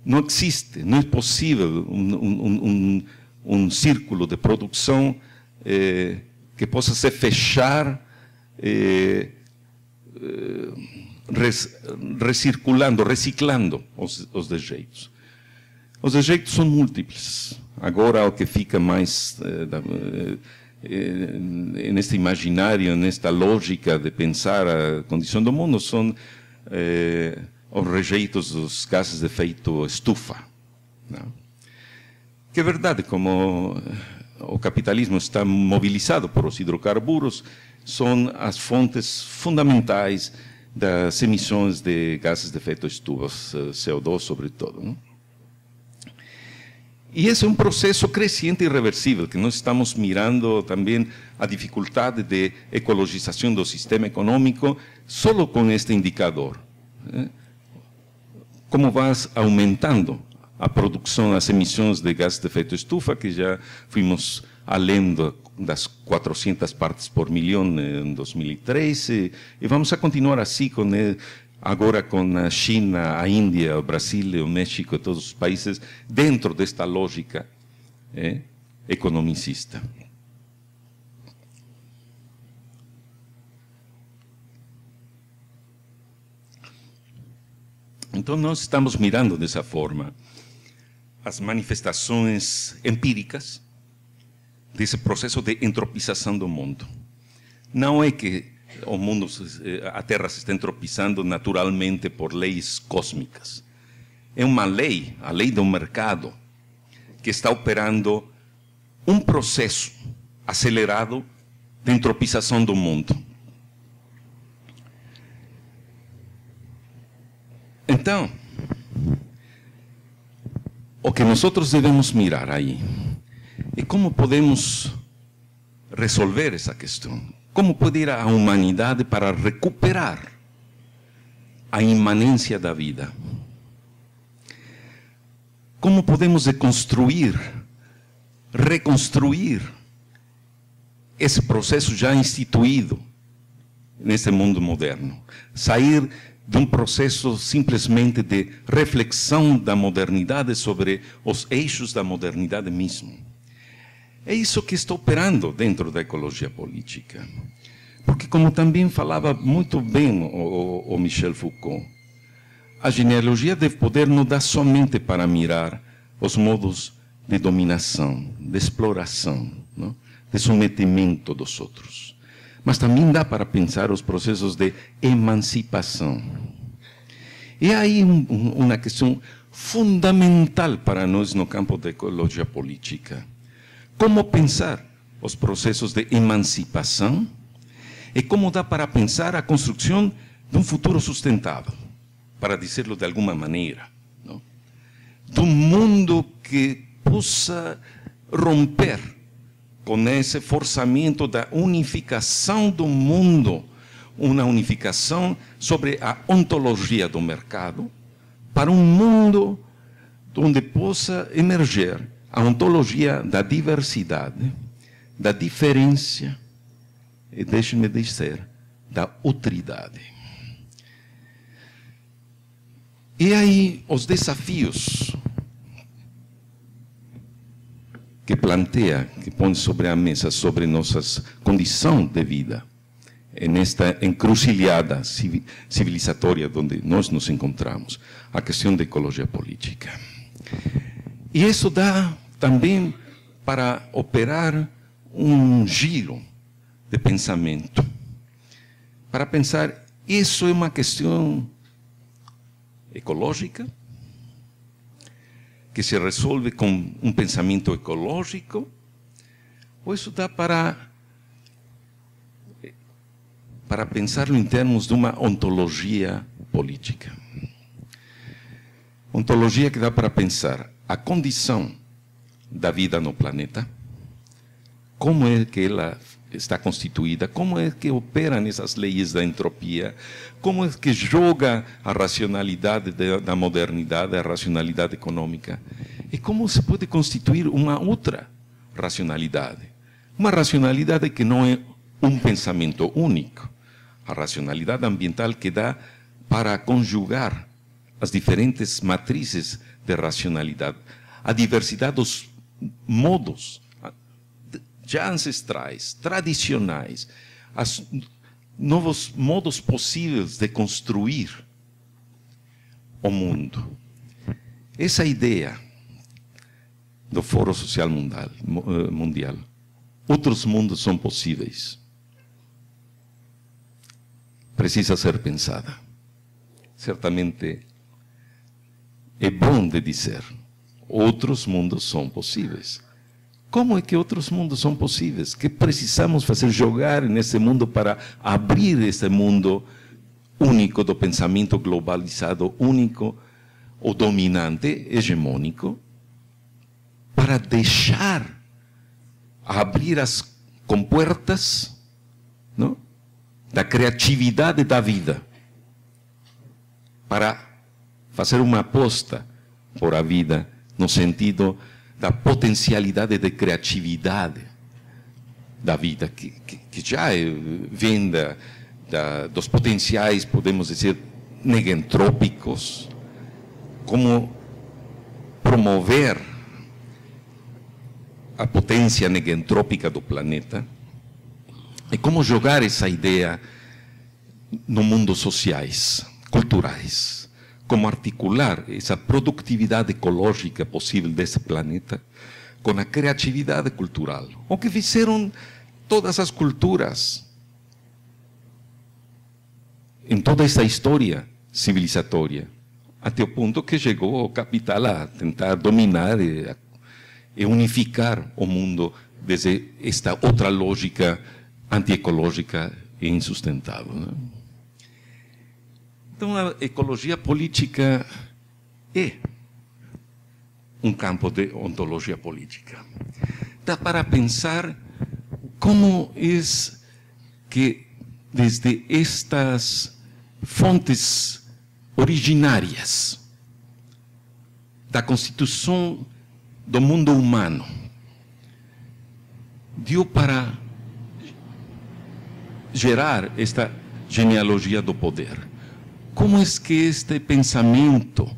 Não existe, não é possível um círculo de produção que possa se fechar reciclando os defeitos. Os defeitos são múltiplos. Agora, o que fica mais neste imaginário, nesta lógica de pensar a condição do mundo, são os rejeitos dos gases de efeito estufa. Não? Que é verdade, como o capitalismo está mobilizado por os hidrocarburos, são as fontes fundamentais das emissões de gases de efeito estufa, CO2 sobretudo. Não? E esse é um processo crescente e irreversível, que nós estamos mirando também a dificuldade de ecologização do sistema econômico só com este indicador. Como vai aumentando a produção, as emissões de gases de efeito estufa, que já fomos além das 400 partes por milhão em 2013, e vamos a continuar assim agora com a China, a Índia, o Brasil, o México e todos os países dentro desta lógica economicista. Então, nós estamos mirando dessa forma as manifestações empíricas desse processo de entropização do mundo. Não é que o mundo, a Terra se está entropizando naturalmente por leis cósmicas. É uma lei, a lei do mercado, que está operando um processo acelerado de entropização do mundo. Então, o que nós devemos mirar aí é como podemos resolver essa questão. Como pode ir a humanidade para recuperar a imanência da vida? Como podemos reconstruir esse processo já instituído nesse mundo moderno? Sair de um processo simplesmente de reflexão da modernidade sobre os eixos da modernidade mesmo. É isso que está operando dentro da ecologia política. Porque, como também falava muito bem o Michel Foucault, a genealogia do poder não dá somente para mirar os modos de dominação, de exploração, não? De sometimento dos outros. Mas também dá para pensar os processos de emancipação. E aí uma questão fundamental para nós no campo da ecologia política. Como pensar os processos de emancipação e como dá para pensar a construção de um futuro sustentável, para dizer-lo de alguma maneira, não? De um mundo que possa romper com esse forçamento da unificação do mundo, uma unificação sobre a ontologia do mercado, para um mundo onde possa emerger a ontologia da diversidade, da diferença e, deixe-me dizer, da outridade. E aí os desafios que planteia, que põe sobre a mesa, sobre nossas condições de vida, nesta encruzilhada civilizatória onde nós nos encontramos, a questão da ecologia política. E isso dá também para operar um giro de pensamento, para pensar, isso é uma questão ecológica, que se resolve com um pensamento ecológico, ou isso dá para pensar em termos de uma ontologia política. Ontologia que dá para pensar a condição da vida no planeta, como é que ela está constituída, como é que operam essas leis da entropia, como é que joga a racionalidade da modernidade, a racionalidade econômica, e como se pode constituir uma outra racionalidade. Uma racionalidade que não é um pensamento único, a racionalidade ambiental que dá para conjugar as diferentes matrizes de racionalidade, a diversidade dos modos já ancestrais, tradicionais, os novos modos possíveis de construir o mundo. Essa ideia do Fórum Social Mundial, outros mundos são possíveis, precisa ser pensada. Certamente é bom de dizer, outros mundos são possíveis. Como é que outros mundos são possíveis? Que precisamos fazer jogar nesse mundo para abrir esse mundo único do pensamento globalizado, único, ou dominante, hegemônico, para deixar abrir as compuertas, não? Da criatividade da vida, para fazer uma aposta por a vida, no sentido da potencialidade de criatividade da vida, que já vem dos potenciais, podemos dizer, negentrópicos, como promover a potência negentrópica do planeta, e como jogar essa ideia no mundo sociais, culturais, como articular essa produtividade ecológica possível desse planeta com a criatividade cultural, o que fizeram todas as culturas em toda essa história civilizatória, até o ponto que chegou o capital a tentar dominar e unificar o mundo desde esta outra lógica antiecológica e insustentável, né? Então, a ecologia política é um campo de ontologia política. Dá para pensar como é que, desde estas fontes originárias da constituição do mundo humano, deu para gerar esta genealogia do poder. Como é que este pensamento,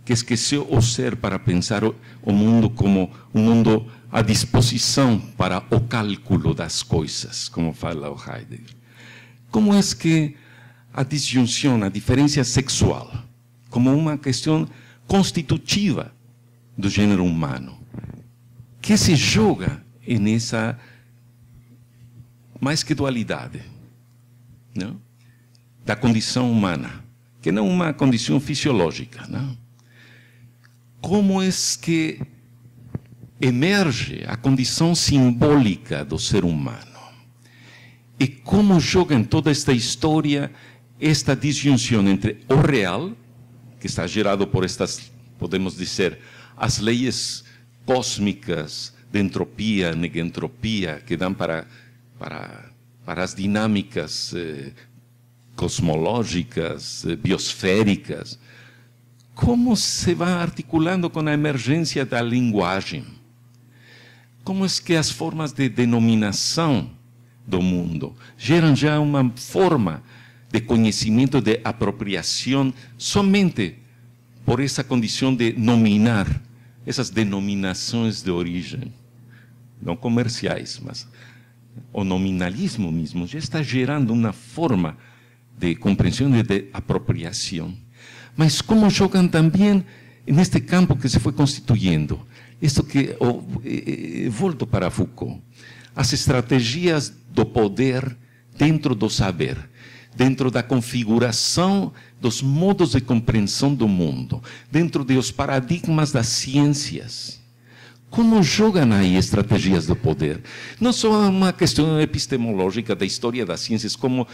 que esqueceu o ser para pensar o mundo como um mundo à disposição para o cálculo das coisas, como fala o Heidegger, como é que a disjunção, a diferença sexual, como uma questão constitutiva do gênero humano, que se joga nessa mais que dualidade, não? Da condição humana, que não é uma condição fisiológica, não? Como é que emerge a condição simbólica do ser humano? E como joga em toda esta história esta disjunção entre o real, que está gerado por estas, podemos dizer, as leis cósmicas de entropia, negentropia, que dão para as dinâmicas cosmológicas, biosféricas, como se vai articulando com a emergência da linguagem? Como é que as formas de denominação do mundo geram já uma forma de conhecimento, de apropriação, somente por essa condição de nominar, essas denominações de origem, não comerciais, mas o nominalismo mesmo já está gerando uma forma de compreensão e de apropriação. Mas como jogam também neste campo que se foi constituindo, isso que volto para Foucault, as estratégias do poder dentro do saber, dentro da configuração dos modos de compreensão do mundo, dentro dos paradigmas das ciências. Como jogam aí estratégias do poder? Não só uma questão epistemológica da história das ciências, como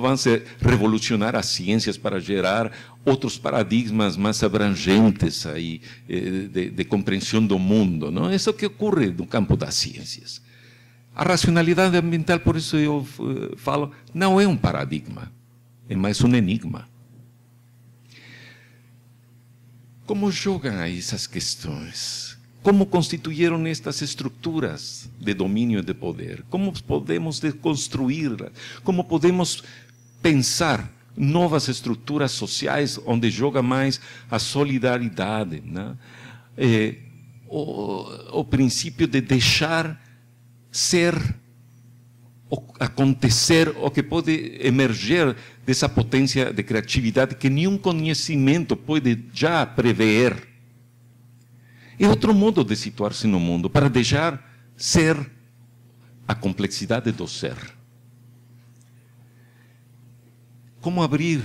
vão se revolucionar as ciências para gerar outros paradigmas mais abrangentes aí, de compreensão do mundo, não? Isso que ocorre no campo das ciências. A racionalidade ambiental, por isso eu falo, não é um paradigma, é mais um enigma. Como jogam aí essas questões? Como constituíram estas estruturas de domínio e de poder? Como podemos desconstruí-las? Como podemos pensar novas estruturas sociais onde joga mais a solidariedade, né? O princípio de deixar ser, acontecer, o que pode emergir dessa potência de criatividade que nenhum conhecimento pode já prever. É outro modo de situar-se no mundo, para deixar ser a complexidade do ser. Como abrir,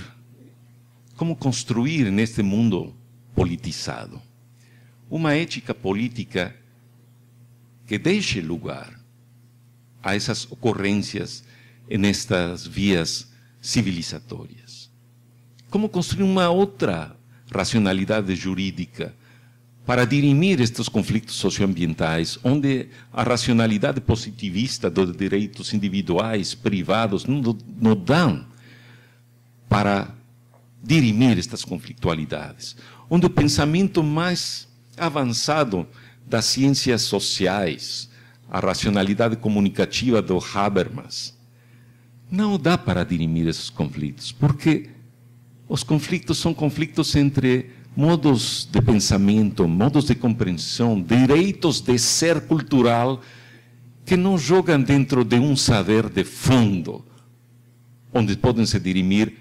como construir neste mundo politizado uma ética política que deixe lugar a essas ocorrências nestas vias civilizatórias. Como construir uma outra racionalidade jurídica para dirimir estes conflitos socioambientais, onde a racionalidade positivista dos direitos individuais, privados, não dão para dirimir estas conflitualidades, onde o pensamento mais avançado das ciências sociais, a racionalidade comunicativa do Habermas, não dá para dirimir esses conflitos, porque os conflitos são conflitos entre modos de pensamento, modos de compreensão, direitos de ser cultural que não jogam dentro de um saber de fundo, onde podem se dirimir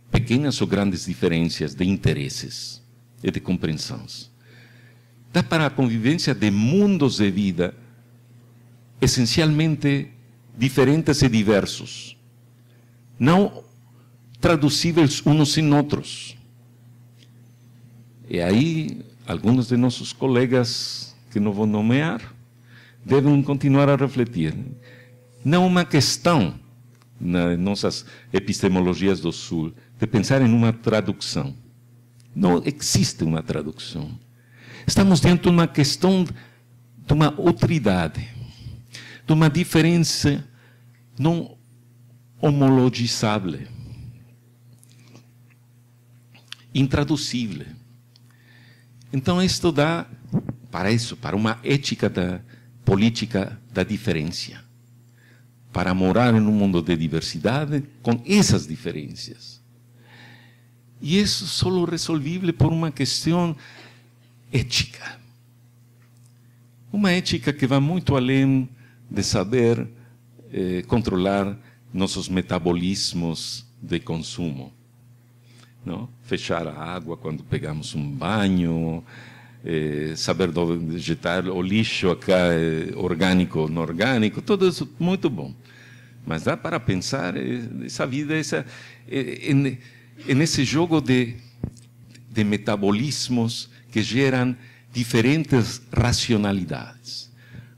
pequenas ou grandes diferenças de interesses e de compreensões. Dá para a convivência de mundos de vida essencialmente diferentes e diversos, não traduzíveis uns em outros. E aí, alguns de nossos colegas, que não vou nomear, devem continuar a refletir. Não uma questão, nas nossas epistemologias do Sul, de pensar em uma tradução. Não existe uma tradução. Estamos diante de uma questão de uma outridade, de uma diferença não homologizável, intraduzível. Então, isto dá para isso, para uma ética da política da diferença, para morar em um mundo de diversidade com essas diferenças. E isso é só resolvível por uma questão ética. Uma ética que vai muito além de saber controlar nossos metabolismos de consumo. Não? Fechar a água quando pegamos um banho, saber dejetar o lixo acá, orgânico ou não orgânico, tudo isso muito bom. Mas dá para pensar essa vida, nesse jogo de metabolismos que geram diferentes racionalidades.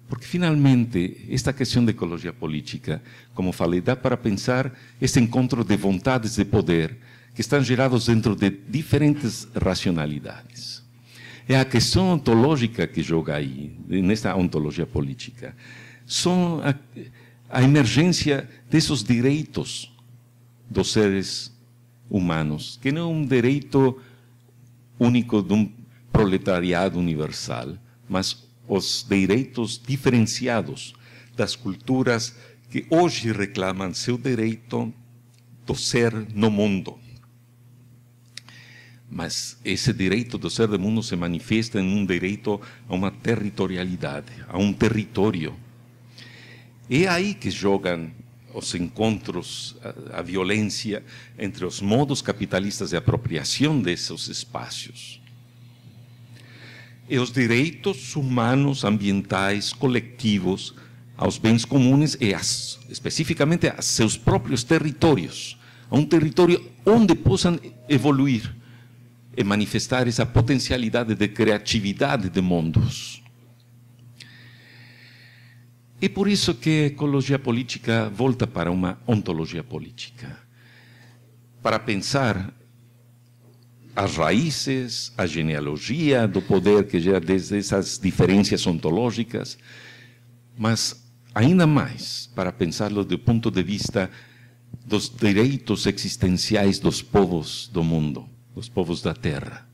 Porque, finalmente, esta questão de ecologia política, como falei, dá para pensar este encontro de vontades de poder que estão gerados dentro de diferentes racionalidades. É a questão ontológica que joga aí, nesta ontologia política. São a emergência desses direitos dos seres humanos, que não é um direito único de um proletariado universal, mas os direitos diferenciados das culturas que hoje reclamam seu direito do ser no mundo. Mas esse direito do ser no mundo se manifesta em um direito a uma territorialidade, a um território. É aí que jogam os encontros, a violência entre os modos capitalistas de apropriação desses espaços. E os direitos humanos, ambientais, coletivos, aos bens comuns e, especificamente, a seus próprios territórios. A um território onde possam evoluir e manifestar essa potencialidade de criatividade de mundos. E por isso que a ecologia política volta para uma ontologia política. Para pensar as raízes, a genealogia do poder que gera desde essas diferenças ontológicas, mas ainda mais para pensá-lo do ponto de vista dos direitos existenciais dos povos do mundo, dos povos da terra.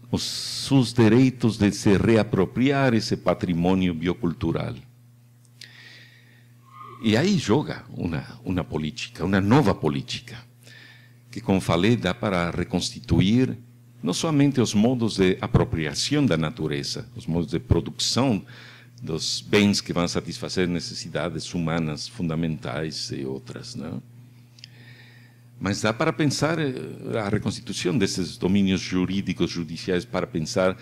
Os seus direitos de se reapropriar esse patrimônio biocultural. E aí joga uma política, uma nova política, que, como falei, dá para reconstituir não somente os modos de apropriação da natureza, os modos de produção dos bens que vão satisfazer necessidades humanas fundamentais e outras, não? Mas dá para pensar a reconstituição desses domínios jurídicos, judiciais, para pensar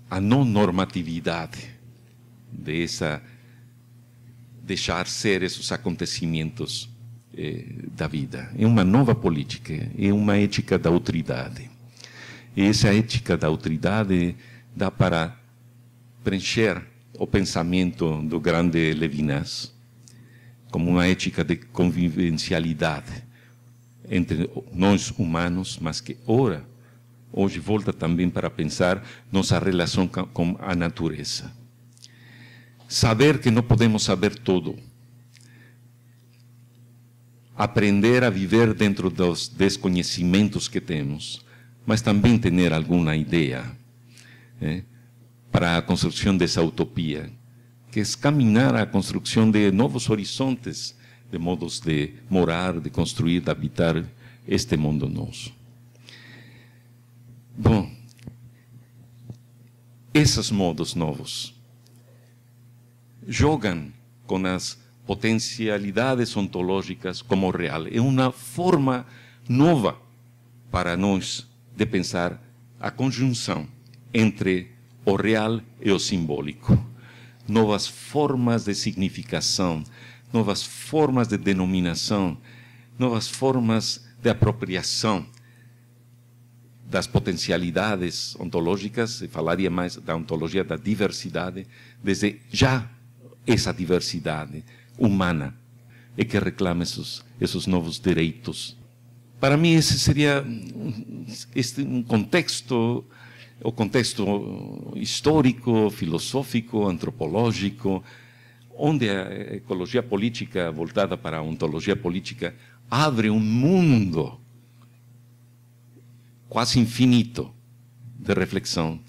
a não normatividade dessa deixar ser esses acontecimentos da vida. É uma nova política, é uma ética da autoridade. E essa ética da autoridade dá para preencher o pensamento do grande Levinas como uma ética de convivencialidade entre nós humanos, mas que hoje volta também para pensar nossa relação com a natureza. Saber que não podemos saber tudo. aprender a viver dentro dos desconhecimentos que temos, mas também ter alguma ideia para a construção dessa utopia, que é caminhar à construção de novos horizontes, de modos de morar, de construir, de habitar este mundo nosso. Bom, esses modos novos jogam com as potencialidades ontológicas como real. É uma forma nova para nós de pensar a conjunção entre o real e o simbólico. Novas formas de significação, novas formas de denominação, novas formas de apropriação das potencialidades ontológicas, e falaria mais da ontologia da diversidade, desde já essa diversidade humana e que reclama esses novos direitos. Para mim, esse seria um contexto, o contexto histórico, filosófico, antropológico, onde a ecologia política, voltada para a ontologia política, abre um mundo quase infinito de reflexão,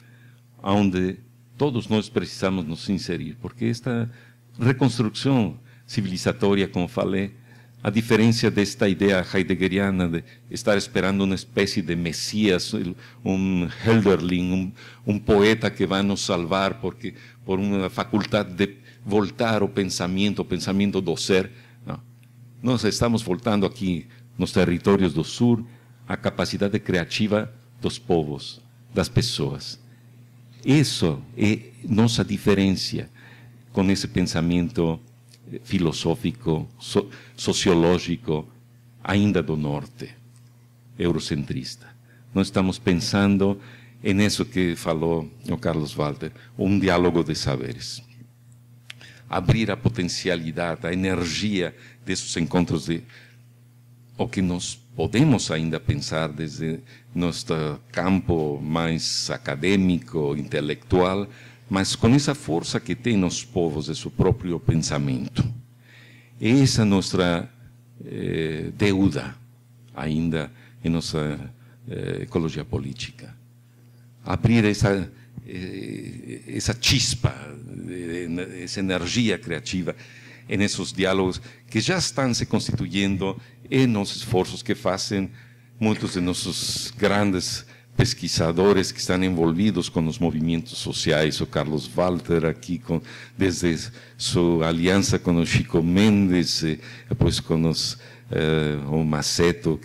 onde todos nós precisamos nos inserir, porque esta reconstrução civilizatória, como falei, a diferença desta ideia heideggeriana de estar esperando uma espécie de Messias, Hölderlin, um poeta que vai nos salvar porque por uma faculdade de voltar ao pensamento do ser. Não. Nós estamos voltando aqui nos territórios do Sul à capacidade criativa dos povos, das pessoas. Isso é nossa diferença com esse pensamento filosófico, sociológico, ainda do norte, eurocentrista. Nós estamos pensando nisso que falou o Carlos Walter, um diálogo de saberes. Abrir a potencialidade, a energia desses encontros de o que nós podemos ainda pensar desde nosso campo mais acadêmico, intelectual, mas com essa força que tem nos povos de seu próprio pensamento. Essa é a nossa deuda ainda em nossa ecologia política. Abrir essa chispa, essa energia criativa nesses diálogos que já estão se constituindo nos esforços que fazem muitos de nossos grandes pesquisadores que estão envolvidos com os movimentos sociais, o Carlos Walter aqui desde sua aliança com o Chico Mendes, depois com o Maceto,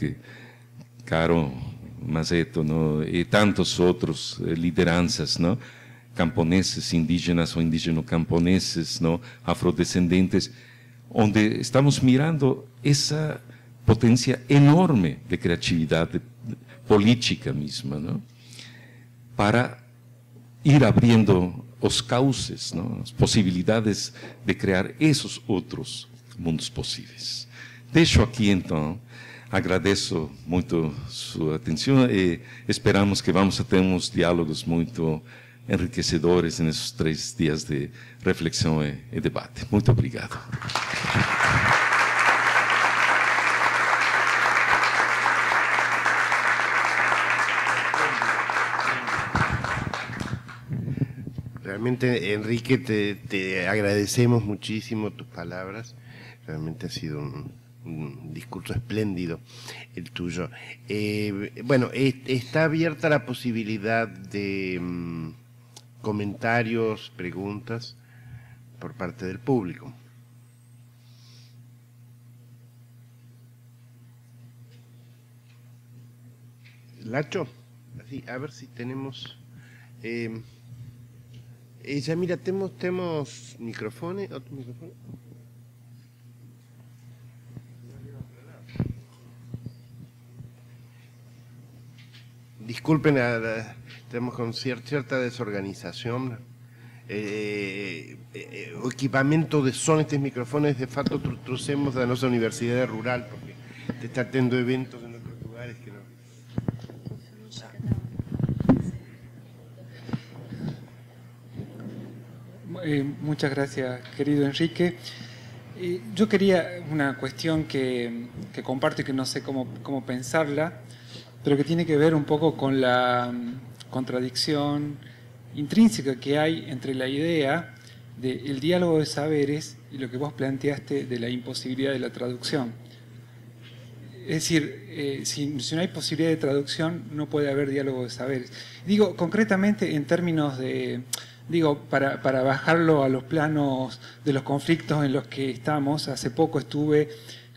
Caro Maceto, e tantos outros lideranças, não? Camponeses, indígenas ou indígeno-camponeses, não? Afrodescendentes, onde estamos mirando essa potência enorme de criatividade política mesma, não? Para ir abrindo os cauces, não? As possibilidades de criar esses outros mundos possíveis. Deixo aqui, então, agradeço muito sua atenção e esperamos que vamos ter uns diálogos muito enriquecedores nesses 3 dias de reflexão e debate. Muito obrigado. Realmente, Enrique, te agradecemos muchísimo tus palabras. Realmente ha sido un discurso espléndido el tuyo. Bueno, está abierta la posibilidad de comentarios, preguntas por parte del público. Lacho, así, a ver si tenemos... ya mira, temos microfones, outro microfone. Disculpen, tenemos con cierta desorganización. O equipamento de som, estes microfones de fato trouxemos da nossa universidade rural, porque está tendo eventos en otros lugares que no. Muchas gracias, querido Enrique. Yo quería una cuestión que comparto y que no sé cómo pensarla, pero que tiene que ver un poco con la contradicción intrínseca que hay entre la idea del diálogo de saberes y lo que vos planteaste de la imposibilidad de la traducción. Es decir, si no hay posibilidad de traducción, no puede haber diálogo de saberes. Digo, concretamente en términos de... Digo, para bajarlo a los planos de los conflictos en los que estamos, hace poco estuve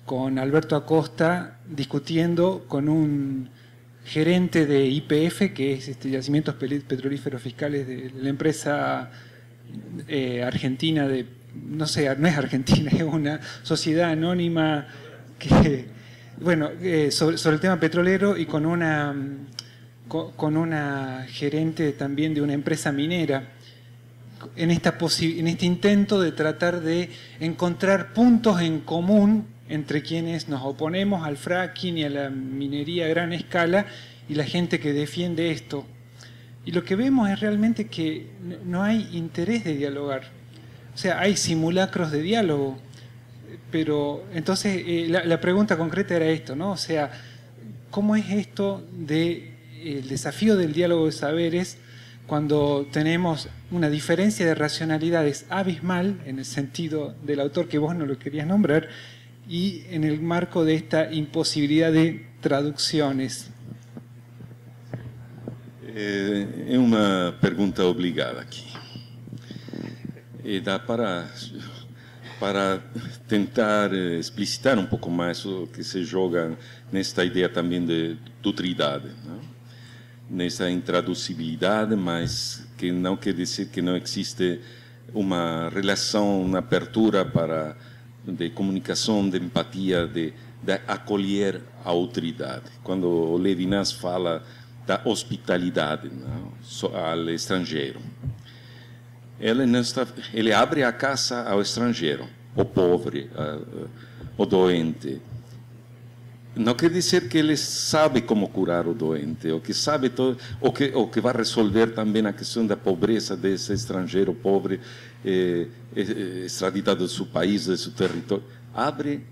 con Alberto Acosta discutiendo con un gerente de YPF, que es Yacimientos Petrolíferos Fiscales de la empresa argentina de... No sé, no es argentina, es una sociedad anónima que... Bueno, sobre el tema petrolero y con una gerente también de una empresa minera, en este intento de tratar de encontrar puntos en común entre quienes nos oponemos al fracking y a la minería a gran escala y la gente que defiende esto. Y lo que vemos es realmente que no hay interés de dialogar. O sea, hay simulacros de diálogo. Pero entonces la pregunta concreta era esto, ¿no? O sea, ¿cómo es esto del desafío del diálogo de saberes cuando tenemos una diferencia de racionalidades abismal, en el sentido del autor que vos no lo querías nombrar, y en el marco de esta imposibilidad de traducciones? É uma pergunta obligada aqui. E dá para tentar explicitar um pouco mais o que se joga nesta ideia também de dutridade, não? Nessa intraduzibilidade, mas que não quer dizer que não existe uma relação, uma abertura de comunicação, de empatia, de acolher a autoridade. Quando o Levinas fala da hospitalidade, não? Ao estrangeiro, ele abre a casa ao estrangeiro, ao pobre, ao doente. Não quer dizer que ele sabe como curar o doente, ou que sabe todo, ou que vai resolver também a questão da pobreza desse estrangeiro pobre, extraditado do seu país, do seu território. Abre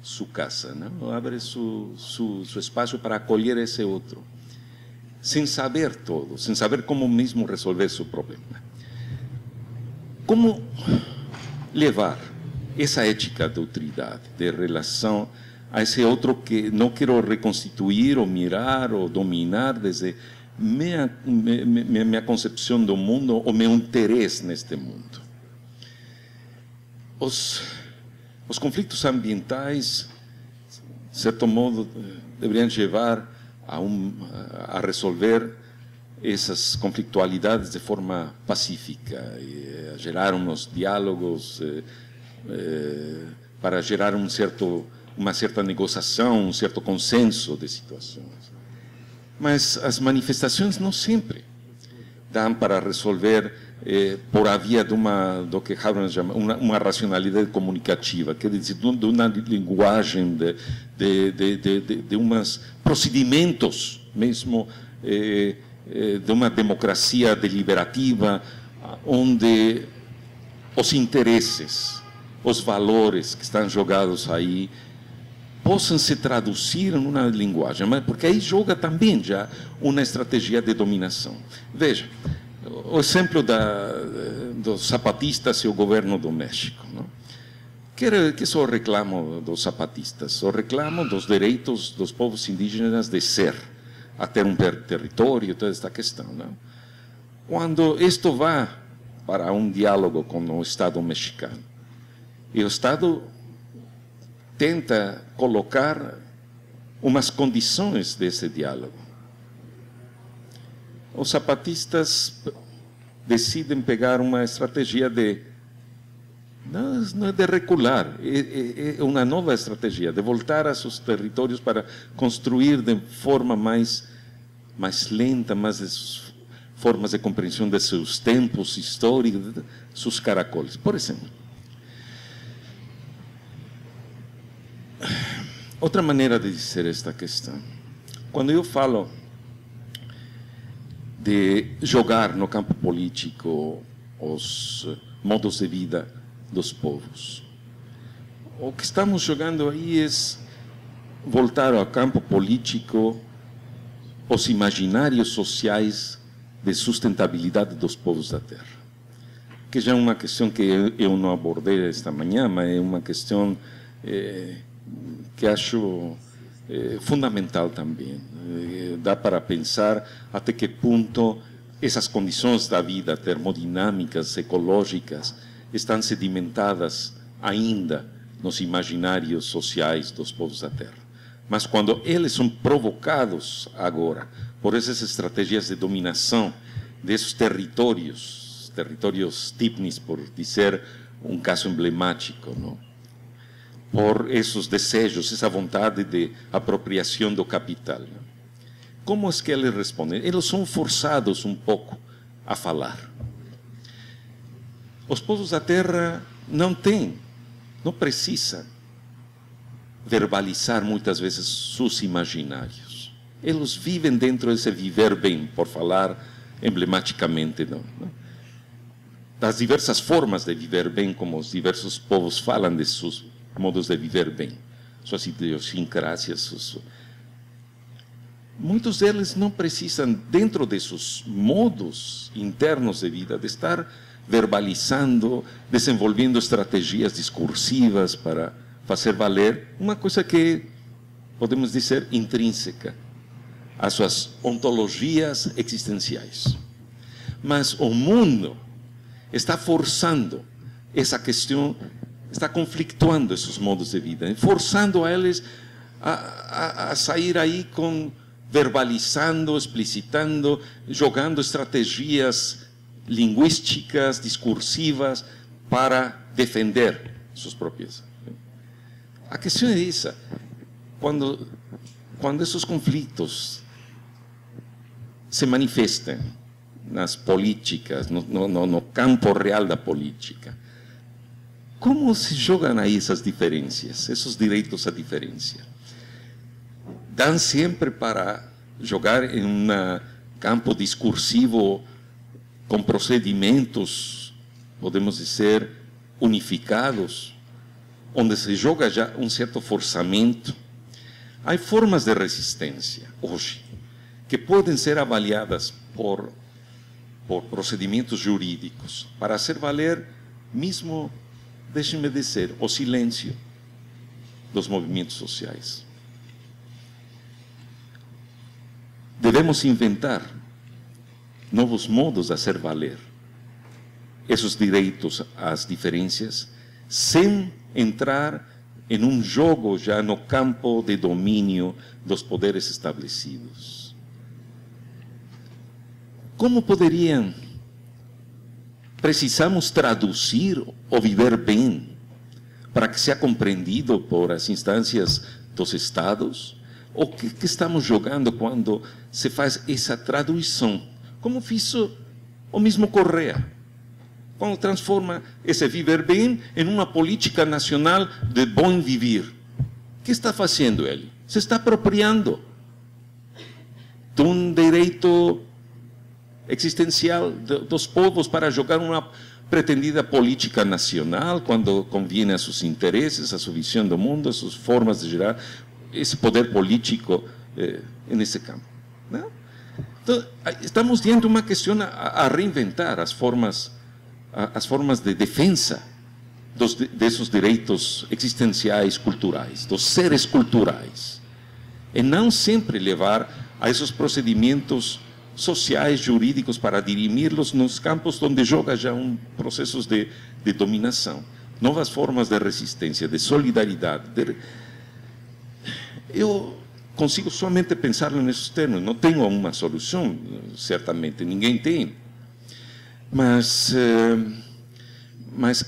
sua casa, não? Abre seu espaço para acolher esse outro, sem saber todo, sem saber como mesmo resolver seu problema. Como levar essa ética da autoridade, de relação a esse outro que não quero reconstituir ou mirar ou dominar desde minha concepção do mundo ou meu interesse neste mundo? Os conflitos ambientais, de certo modo, deveriam levar a resolver essas conflitualidades de forma pacífica, e a gerar uns diálogos para gerar uma certa negociação, um certo consenso de situações. Mas as manifestações não sempre dão para resolver por a via de do que Habermas chama uma racionalidade comunicativa, quer dizer, de uma linguagem, de uns procedimentos mesmo, de uma democracia deliberativa, onde os interesses, os valores que estão jogados aí, possam se traduzir em uma linguagem, mas porque aí joga também já uma estratégia de dominação. Veja, o exemplo dos zapatistas e o governo do México, não? Que só reclamo dos zapatistas, só reclamo dos direitos dos povos indígenas de ser, a ter um território, toda esta questão, não? Quando isto vai para um diálogo com o Estado mexicano, e o Estado tenta colocar umas condições desse diálogo, os zapatistas decidem pegar uma estratégia não é de recular, é uma nova estratégia, de voltar a seus territórios para construir de forma mais lenta, mais formas de compreensão de seus tempos históricos, de seus caracoles. Por exemplo, outra maneira de dizer esta questão, quando eu falo de jogar no campo político os modos de vida dos povos. O que estamos jogando aí é voltar ao campo político os imaginários sociais de sustentabilidade dos povos da terra, que já é uma questão que eu não abordei esta manhã, mas é uma questão que acho fundamental também. Dá para pensar até que ponto essas condições da vida termodinâmicas, ecológicas, estão sedimentadas ainda nos imaginários sociais dos povos da terra. Mas quando eles são provocados agora por essas estratégias de dominação desses territórios típnicos, por dizer um caso emblemático, não? Por esses desejos, essa vontade de apropriação do capital, não? Como é que eles respondem? Eles são forçados um pouco a falar. Os povos da terra não precisam verbalizar muitas vezes seus imaginários. Eles vivem dentro desse viver bem, por falar emblematicamente, não? Das diversas formas de viver bem, como os diversos povos falam de seus modos de viver bem, suas idiosincrásias. Muitos deles não precisam, dentro de seus modos internos de vida, de estar verbalizando, desenvolvendo estratégias discursivas para fazer valer uma coisa que podemos dizer intrínseca às suas ontologias existenciais. Mas o mundo está forçando essa questão, está conflituando esses modos de vida, forçando a eles a sair aí verbalizando, explicitando, jogando estratégias linguísticas, discursivas, para defender suas próprias. A questão é essa. Quando esses conflitos se manifestam nas políticas, no campo real da política, como se jogam aí essas diferenças, esses direitos à diferença? Dão sempre para jogar em um campo discursivo com procedimentos, podemos dizer, unificados, onde se joga já um certo forçamento. Há formas de resistência hoje que podem ser avaliadas por procedimentos jurídicos para hacer valer mesmo, deixem-me dizer, o silêncio dos movimentos sociais. Devemos inventar novos modos de hacer valer esses direitos às diferenças, sem entrar em um jogo já no campo de domínio dos poderes estabelecidos. Como precisamos traduzir o viver bem para que seja compreendido por as instâncias dos Estados? O que estamos jogando quando se faz essa tradução? Como fez o mesmo Correa, quando transforma esse viver bem em uma política nacional de bom viver. O que está fazendo ele? Se está apropriando de um direito existencial dos povos para jogar uma pretendida política nacional, quando conviene a seus interesses, a sua visão do mundo, a suas formas de gerar esse poder político nesse campo. Não? Então, estamos diante de uma questão a reinventar as formas de defesa desses direitos existenciais culturais, dos seres culturais, e não sempre levar a esses procedimentos sociais, jurídicos, para dirimi-los nos campos onde joga já processos de dominação, novas formas de resistência, de solidariedade. Eu consigo somente pensar nesses termos, não tenho uma solução, certamente, ninguém tem. Mas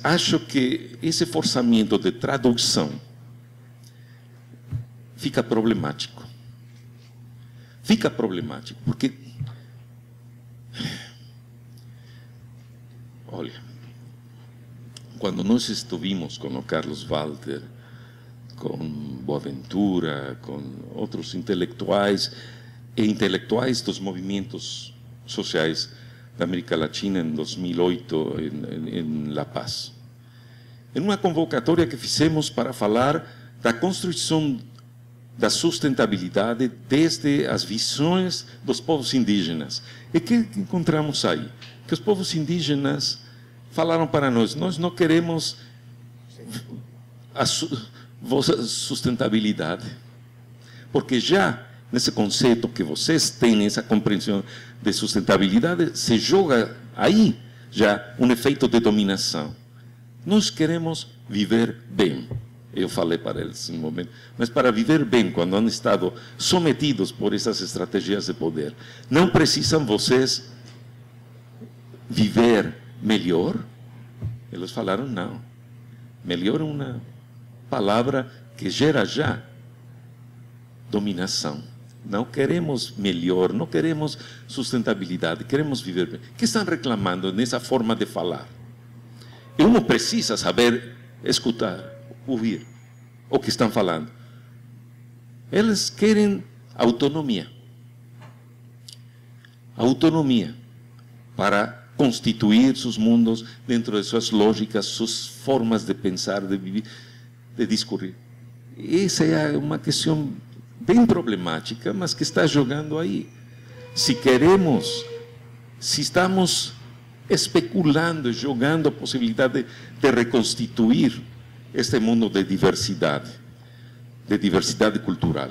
acho que esse forçamento de tradução fica problemático. Fica problemático, porque, olha, quando nós estivemos com o Carlos Walter, com Boaventura, com outros intelectuais e intelectuais dos movimentos sociais da América Latina em 2008, em La Paz. em uma convocatória que fizemos para falar da construção da sustentabilidade desde as visões dos povos indígenas. E o que encontramos aí? Que os povos indígenas falaram para nós: nós não queremos a vossa sustentabilidade, porque já nesse conceito que vocês têm, essa compreensão de sustentabilidade, se joga aí já um efeito de dominação. Nós queremos viver bem. Eu falei para eles em um momento, mas para viver bem, quando han estado sometidos por essas estratégias de poder, não precisam vocês viver melhor? Eles falaram não. Melhor é uma palavra que gera já dominação. Não queremos melhor, não queremos sustentabilidade, queremos viver bem. O que estão reclamando nessa forma de falar? E uno precisa saber escutar, ouvir o que estão falando. Eles querem autonomia. Autonomia para constituir seus mundos dentro de suas lógicas, suas formas de pensar, de viver, de discorrer. Essa é uma questão bem problemática, mas que está jogando aí. Se queremos, se estamos especulando, jogando a possibilidade de reconstituir este mundo de diversidade cultural,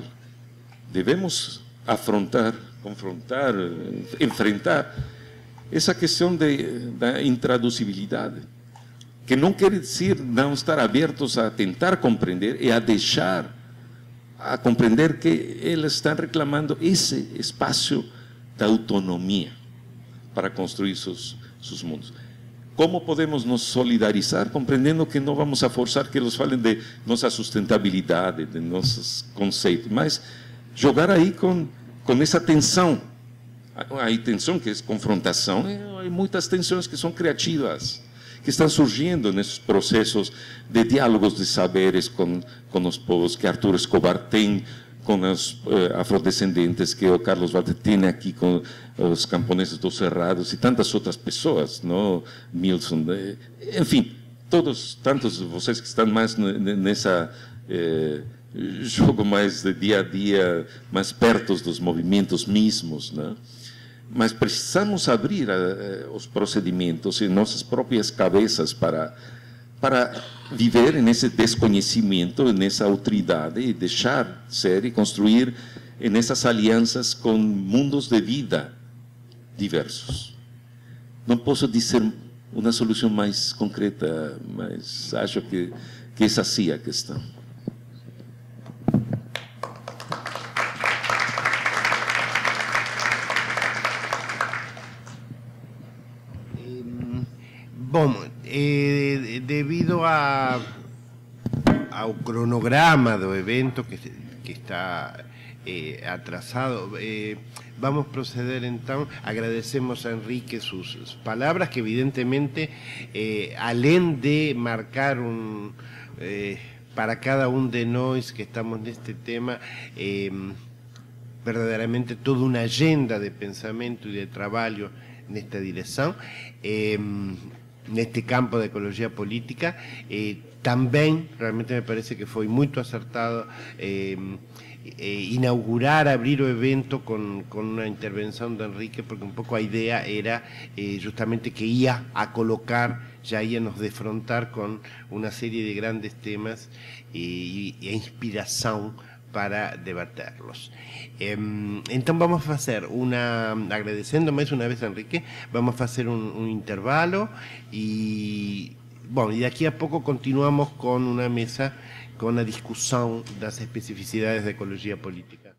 devemos afrontar, confrontar, enfrentar essa questão da intraduzibilidade, que não quer dizer não estar abertos a tentar compreender e a deixar a compreender que eles estão reclamando esse espaço da autonomia para construir seus mundos. Como podemos nos solidarizar, compreendendo que não vamos a forçar que eles falem de nossa sustentabilidade, de nossos conceitos, mas jogar aí com essa tensão. A tensão que é confrontação, há muitas tensões que são criativas, que estão surgindo nesses processos de diálogos de saberes com os povos que Arturo Escobar tem, com os afrodescendentes, que o Carlos Valde tem aqui com os camponeses dos Cerrados e tantas outras pessoas, não? Milson, enfim, tantos de vocês que estão mais nessa jogo mais de dia a dia, mais perto dos movimentos mesmos, não? Mas precisamos abrir os procedimentos em nossas próprias cabeças para viver nesse desconhecimento, nessa autoridade, e deixar ser e construir nessas alianças com mundos de vida diversos. Não posso dizer uma solução mais concreta, mas acho que essa assim é a questão. Bom, devido ao cronograma do evento que está atrasado, vamos proceder então. Agradecemos a Enrique sus palabras, que evidentemente, além de marcar para cada uno de nós que estamos neste tema, verdadeiramente toda uma agenda de pensamento e de trabalho nesta direção, neste campo de ecologia política. Também, realmente me parece que foi muito acertado inaugurar, abrir o evento com uma intervenção de Enrique, porque um pouco a ideia era justamente que ia a colocar, já ia nos defrontar com uma série de grandes temas e a inspiração para debaterlos. Então vamos a hacer agradeciendo más una vez a Enrique, vamos a hacer un intervalo y bueno, y de aquí a poco continuamos con una mesa con la discusión de las especificidades de ecología política.